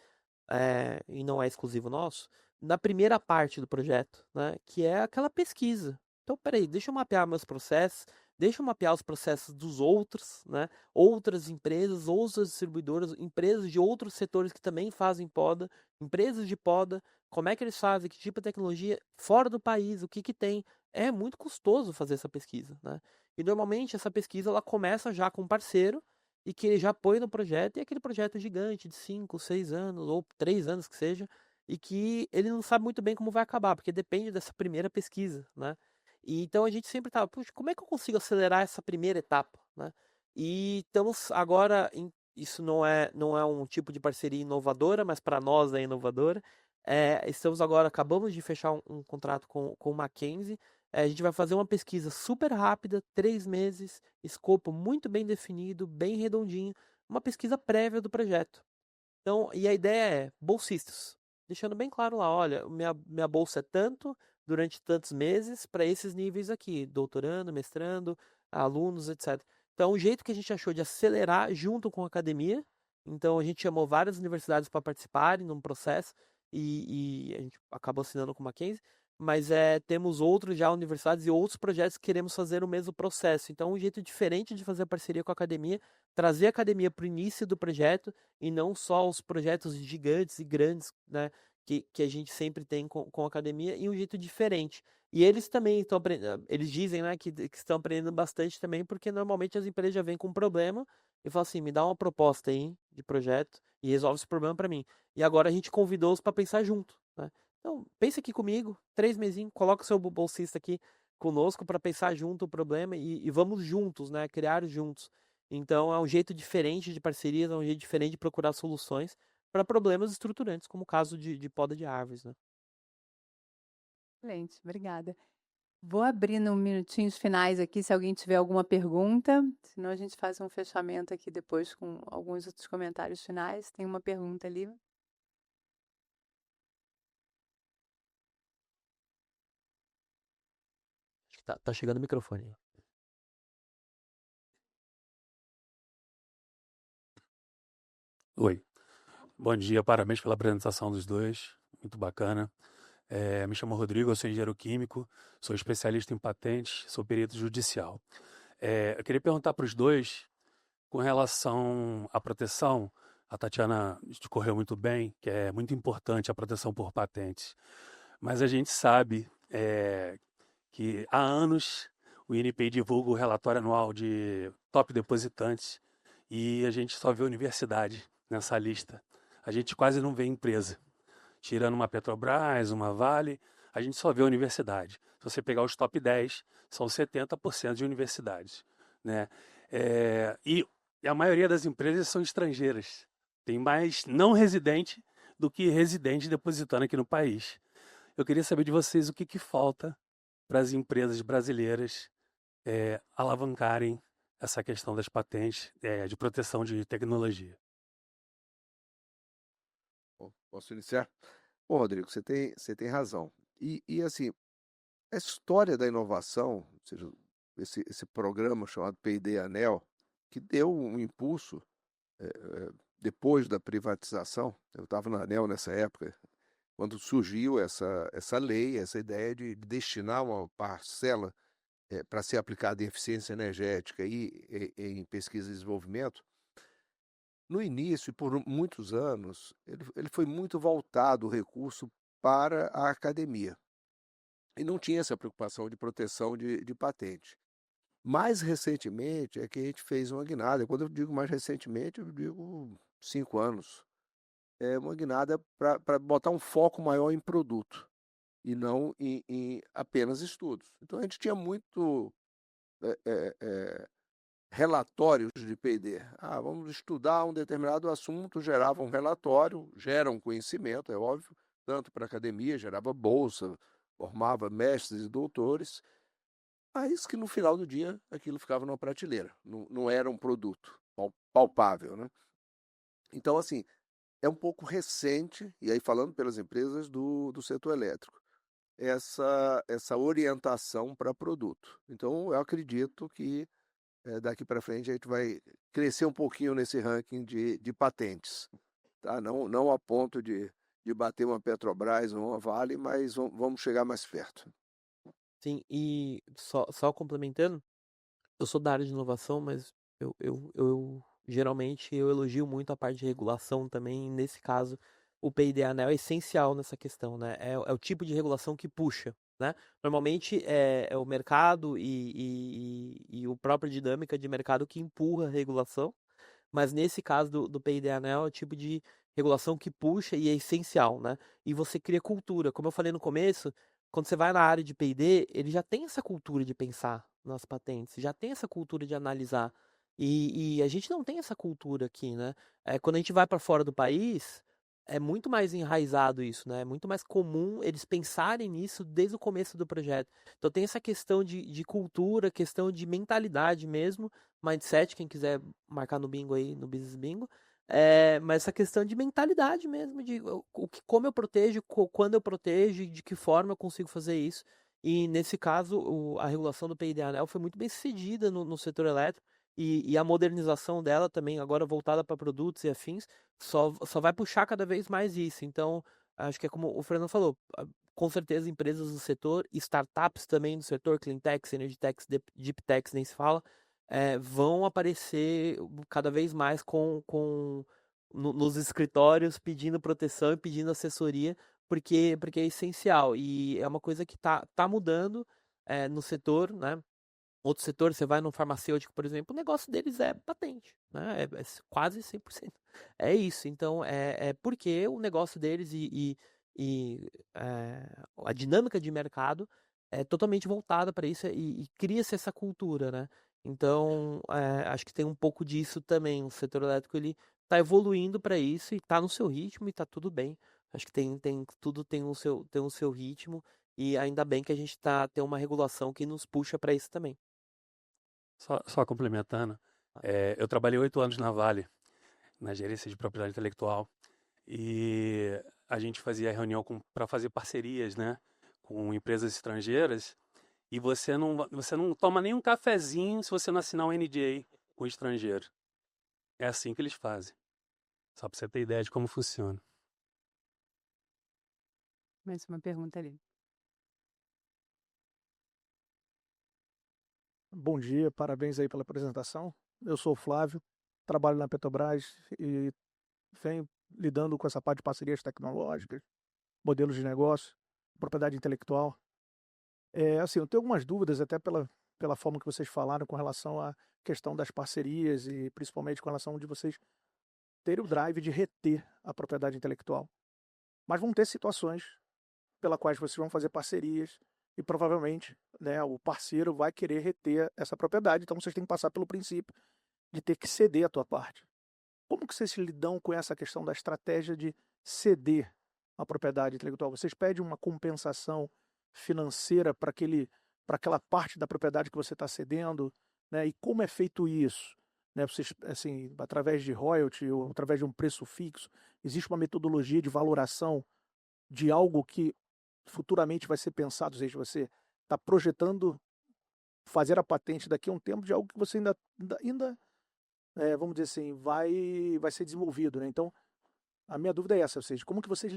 e não é exclusivo nosso, na primeira parte do projeto, né, que é aquela pesquisa. Então, peraí, deixa eu mapear meus processos, deixa eu mapear os processos dos outros, né, outras empresas, outras distribuidoras, empresas de outros setores que também fazem poda, empresas de poda, como é que eles fazem, que tipo de tecnologia, fora do país, o que que tem. É muito custoso fazer essa pesquisa, né? E normalmente essa pesquisa ela começa já com um parceiro e que ele já põe no projeto, e aquele projeto gigante de 5, 6 anos, ou 3 anos que seja, e que ele não sabe muito bem como vai acabar, porque depende dessa primeira pesquisa, né? E então a gente sempre estava, puxa, como é que eu consigo acelerar essa primeira etapa, né? E estamos agora, isso não é um tipo de parceria inovadora, mas para nós é inovadora. Estamos agora, acabamos de fechar um contrato com o Mackenzie. A gente vai fazer uma pesquisa super rápida, 3 meses, escopo muito bem definido, bem redondinho, uma pesquisa prévia do projeto. Então, e a ideia é bolsistas, deixando bem claro lá, olha, minha bolsa é tanto, durante tantos meses, para esses níveis aqui, doutorando, mestrando, alunos, etc. Então, o jeito que a gente achou de acelerar junto com a academia, então a gente chamou várias universidades para participarem num processo, e a gente acabou assinando com o Mackenzie, mas temos outros já universidades e outros projetos que queremos fazer o mesmo processo. Então, um jeito diferente de fazer a parceria com a academia, trazer a academia para o início do projeto, e não só os projetos gigantes e grandes, né, que a gente sempre tem com a academia, e um jeito diferente. E eles também estão aprendendo, eles dizem, né, que estão aprendendo bastante também, porque normalmente as empresas já vêm com um problema e falam assim, me dá uma proposta aí de projeto e resolve esse problema para mim. E agora a gente convidou-os para pensar junto, né? Então, pense aqui comigo, 3 mesinhos, coloca o seu bolsista aqui conosco para pensar junto o problema e vamos juntos, né, criar juntos. Então é um jeito diferente de parcerias, é um jeito diferente de procurar soluções para problemas estruturantes, como o caso de poda de árvores, né? Excelente, obrigada. Vou abrir no minutinhos finais aqui, se alguém tiver alguma pergunta, senão a gente faz um fechamento aqui depois com alguns outros comentários finais. Tem uma pergunta ali. Acho que tá chegando o microfone. Oi, bom dia, parabéns pela apresentação dos dois, muito bacana. Me chamo Rodrigo, eu sou engenheiro químico, sou especialista em patentes, sou perito judicial. Eu queria perguntar para os dois, com relação à proteção, a Tatiana discorreu muito bem, que é muito importante a proteção por patentes, mas a gente sabe que há anos o INPI divulga o relatório anual de top depositantes e a gente só vê universidade nessa lista. A gente quase não vê empresa. Tirando uma Petrobras, uma Vale, a gente só vê universidade. Se você pegar os top 10, são 70% de universidades, né? E a maioria das empresas são estrangeiras. Tem mais não residente do que residente depositando aqui no país. Eu queria saber de vocês o que falta para as empresas brasileiras alavancarem essa questão das patentes de proteção de tecnologia. Bom, posso iniciar? Bom, Rodrigo, você tem razão. E assim, a história da inovação, ou seja, esse programa chamado P&D Anel, que deu um impulso depois da privatização, eu estava na ANEL nessa época, quando surgiu essa lei, essa ideia de destinar uma parcela para ser aplicada em eficiência energética e em pesquisa e desenvolvimento. No início, e por muitos anos, ele foi muito voltado o recurso para a academia. E não tinha essa preocupação de proteção de patente. Mais recentemente é que a gente fez uma guinada. Quando eu digo mais recentemente, eu digo 5 anos. É uma guinada para botar um foco maior em produto e não em apenas estudos. Então a gente tinha muito relatórios de P&D. Vamos estudar um determinado assunto, gerava um relatório, gera um conhecimento, é óbvio, tanto para a academia, gerava bolsa, formava mestres e doutores, mas que no final do dia aquilo ficava numa prateleira, não era um produto palpável, né? Então, assim, é um pouco recente, e aí falando pelas empresas do setor elétrico, essa orientação para produto. Então, eu acredito que daqui para frente a gente vai crescer um pouquinho nesse ranking de patentes. Tá? Não a ponto de bater uma Petrobras ou uma Vale, mas vamos chegar mais perto. Sim, e só complementando, eu sou da área de inovação, mas eu geralmente eu elogio muito a parte de regulação também. Nesse caso, o P&D Anel é essencial nessa questão, né? É o tipo de regulação que puxa, né? Normalmente é o mercado e o próprio dinâmica de mercado que empurra a regulação, mas nesse caso do P&D Anel é o tipo de regulação que puxa e é essencial, né? E você cria cultura. Como eu falei no começo, quando você vai na área de P&D, ele já tem essa cultura de pensar nas patentes, já tem essa cultura de analisar. E a gente não tem essa cultura aqui, né? Quando a gente vai para fora do país, é muito mais enraizado isso, né? É muito mais comum eles pensarem nisso desde o começo do projeto. Então tem essa questão de cultura, questão de mentalidade mesmo, mindset, quem quiser marcar no bingo aí, no Business Bingo. Mas essa questão de mentalidade mesmo, de como eu protejo, quando eu protejo e de que forma eu consigo fazer isso. E nesse caso, a regulação do PID-ANEEL foi muito bem sucedida no setor elétrico e a modernização dela também, agora voltada para produtos e afins, só vai puxar cada vez mais isso. Então, acho que é como o Fernando falou, com certeza empresas do setor, startups também do setor, cleantechs, energy techs, deep techs, nem se fala, vão aparecer cada vez mais nos escritórios pedindo proteção e pedindo assessoria, porque é essencial. E é uma coisa que tá mudando no setor, né? Outro setor, você vai no farmacêutico, por exemplo, o negócio deles é patente, né? É quase 100%. É isso. Então, é porque o negócio deles a dinâmica de mercado é totalmente voltada para isso e cria-se essa cultura, né? Então, acho que tem um pouco disso também. O setor elétrico, ele está evoluindo para isso e está no seu ritmo e está tudo bem. Acho que tudo tem o seu ritmo e ainda bem que a gente tem uma regulação que nos puxa para isso também. Só complementando, eu trabalhei 8 anos na Vale, na gerência de propriedade intelectual, e a gente fazia reunião para fazer parcerias, né, com empresas estrangeiras, e você não toma nem um cafezinho se você não assinar um NDA com o estrangeiro. É assim que eles fazem. Só para você ter ideia de como funciona. Mais uma pergunta ali. Bom dia, parabéns aí pela apresentação. Eu sou o Flávio, trabalho na Petrobras e venho lidando com essa parte de parcerias tecnológicas, modelos de negócio, propriedade intelectual. Assim, eu tenho algumas dúvidas até pela forma que vocês falaram com relação à questão das parcerias e principalmente com relação de vocês terem o drive de reter a propriedade intelectual. Mas vão ter situações pela quais vocês vão fazer parcerias e provavelmente, né, o parceiro vai querer reter essa propriedade, então vocês têm que passar pelo princípio de ter que ceder a tua parte. Como que vocês lidam com essa questão da estratégia de ceder a propriedade intelectual? Vocês pedem uma compensação financeira para aquela parte da propriedade que você está cedendo, né? E como é feito isso? Né? Vocês, assim, através de royalty ou através de um preço fixo, existe uma metodologia de valoração de algo que futuramente vai ser pensado, ou seja, você está projetando fazer a patente daqui a um tempo de algo que você ainda vamos dizer assim, vai ser desenvolvido, né? Então, a minha dúvida é essa, ou seja, como que vocês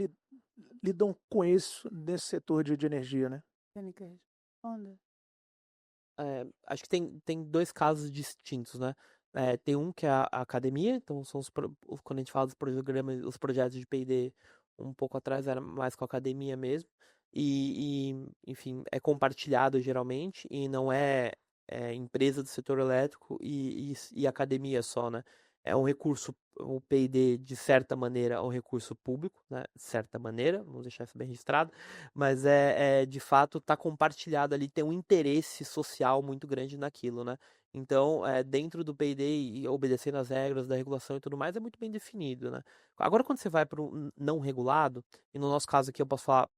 lidam com isso nesse setor de energia, né? Tênica, responda. Acho que tem dois casos distintos, né? Tem um que é a academia, então são quando a gente fala dos programas, os projetos de P&D um pouco atrás era mais com a academia mesmo, enfim, é compartilhado geralmente e não empresa do setor elétrico e academia só, né? É um recurso, o P&D de certa maneira é um recurso público, né? De certa maneira, vamos deixar isso bem registrado, mas de fato está compartilhado ali, tem um interesse social muito grande naquilo, né? Então, dentro do P&D e obedecendo às regras da regulação e tudo mais, é muito bem definido, né? Agora, quando você vai para o não regulado, e no nosso caso aqui eu posso falar,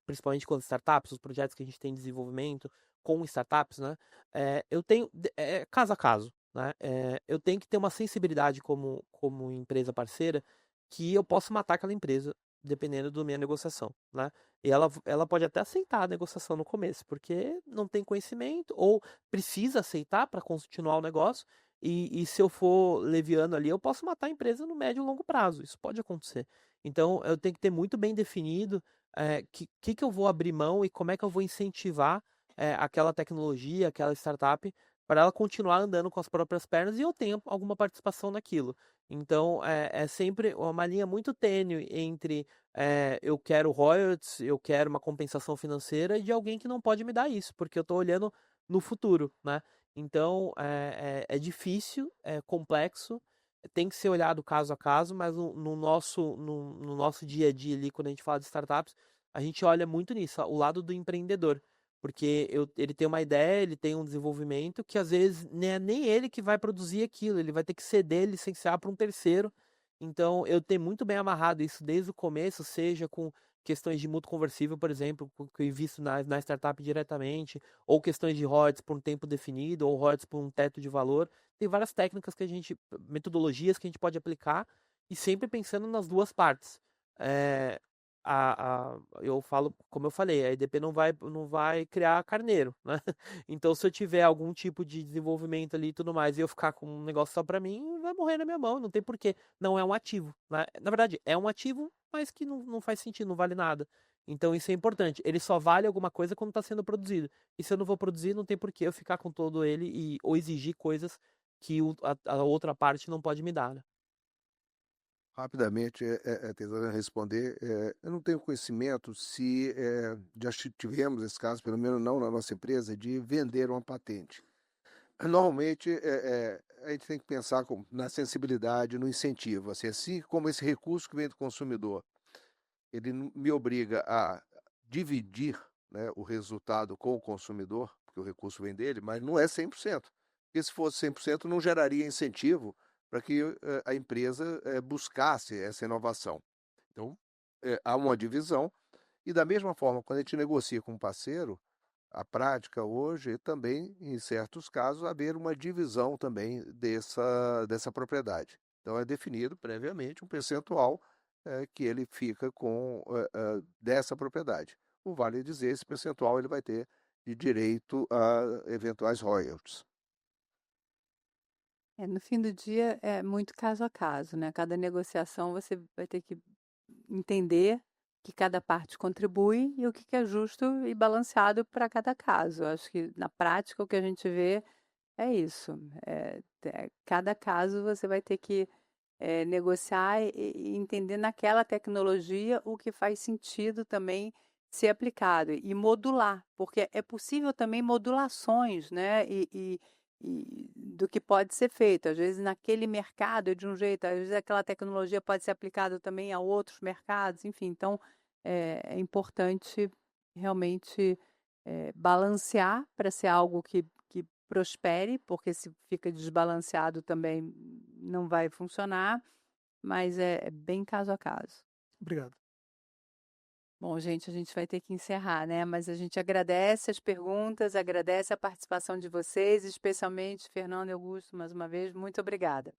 principalmente com as startups, os projetos que a gente tem em desenvolvimento com startups, né? Eu tenho, caso a caso, né? Eu tenho que ter uma sensibilidade como empresa parceira que eu posso matar aquela empresa dependendo da minha negociação, né? E ela pode até aceitar a negociação no começo, porque não tem conhecimento ou precisa aceitar para continuar o negócio. E se eu for leviano ali, eu posso matar a empresa no médio e longo prazo. Isso pode acontecer. Então, eu tenho que ter muito bem definido que eu vou abrir mão e como é que eu vou incentivar aquela tecnologia, aquela startup, para ela continuar andando com as próprias pernas e eu tenho alguma participação naquilo. Então, é sempre uma linha muito tênue entre eu quero royalties, eu quero uma compensação financeira de alguém que não pode me dar isso, porque eu estou olhando no futuro, né? Então, é difícil, é complexo, tem que ser olhado caso a caso, mas no nosso dia a dia ali, quando a gente fala de startups, a gente olha muito nisso, o lado do empreendedor. Porque ele tem uma ideia, ele tem um desenvolvimento que às vezes não é nem ele que vai produzir aquilo, ele vai ter que ceder, licenciar para um terceiro. Então, eu tenho muito bem amarrado isso desde o começo, seja com questões de mútuo conversível, por exemplo, que eu invisto na startup diretamente, ou questões de royalties por um tempo definido, ou royalties por um teto de valor. Tem várias técnicas metodologias que a gente pode aplicar, e sempre pensando nas duas partes. É, eu falo, como eu falei, a EDP não vai criar carneiro, né? Então, se eu tiver algum tipo de desenvolvimento ali e tudo mais, e eu ficar com um negócio só para mim, vai morrer na minha mão, não tem porquê. Não é um ativo, né? Na verdade, é um ativo, mas que não faz sentido, não vale nada. Então, isso é importante. Ele só vale alguma coisa quando está sendo produzido. E se eu não vou produzir, não tem porquê eu ficar com todo ele ou exigir coisas que a outra parte não pode me dar, né? Rapidamente, tentando responder, eu não tenho conhecimento se já tivemos esse caso, pelo menos não na nossa empresa, de vender uma patente. Normalmente, a gente tem que pensar na sensibilidade, no incentivo. Assim como esse recurso que vem do consumidor, ele me obriga a dividir, né, o resultado com o consumidor, porque o recurso vem dele, mas não é 100%. Porque se fosse 100%, não geraria incentivo para que a empresa buscasse essa inovação. Então, há uma divisão, e da mesma forma, quando a gente negocia com um parceiro, a prática hoje é também, em certos casos, haver uma divisão também dessa propriedade. Então, é definido previamente um percentual que ele fica com dessa propriedade. O vale dizer, esse percentual ele vai ter de direito a eventuais royalties. No fim do dia é muito caso a caso, né? Cada negociação você vai ter que entender que cada parte contribui e o que é justo e balanceado para cada caso. Eu acho que na prática o que a gente vê é isso. Cada caso você vai ter que negociar e entender naquela tecnologia o que faz sentido também ser aplicado e modular, porque é possível também modulações, né? E do que pode ser feito. Às vezes naquele mercado é de um jeito, às vezes aquela tecnologia pode ser aplicada também a outros mercados, enfim. Então é importante realmente balancear para ser algo que prospere, porque se fica desbalanceado também não vai funcionar, mas é bem caso a caso. Obrigado. Bom, gente, a gente vai ter que encerrar, né? Mas a gente agradece as perguntas, agradece a participação de vocês, especialmente Fernando e Augusto, mais uma vez, muito obrigada.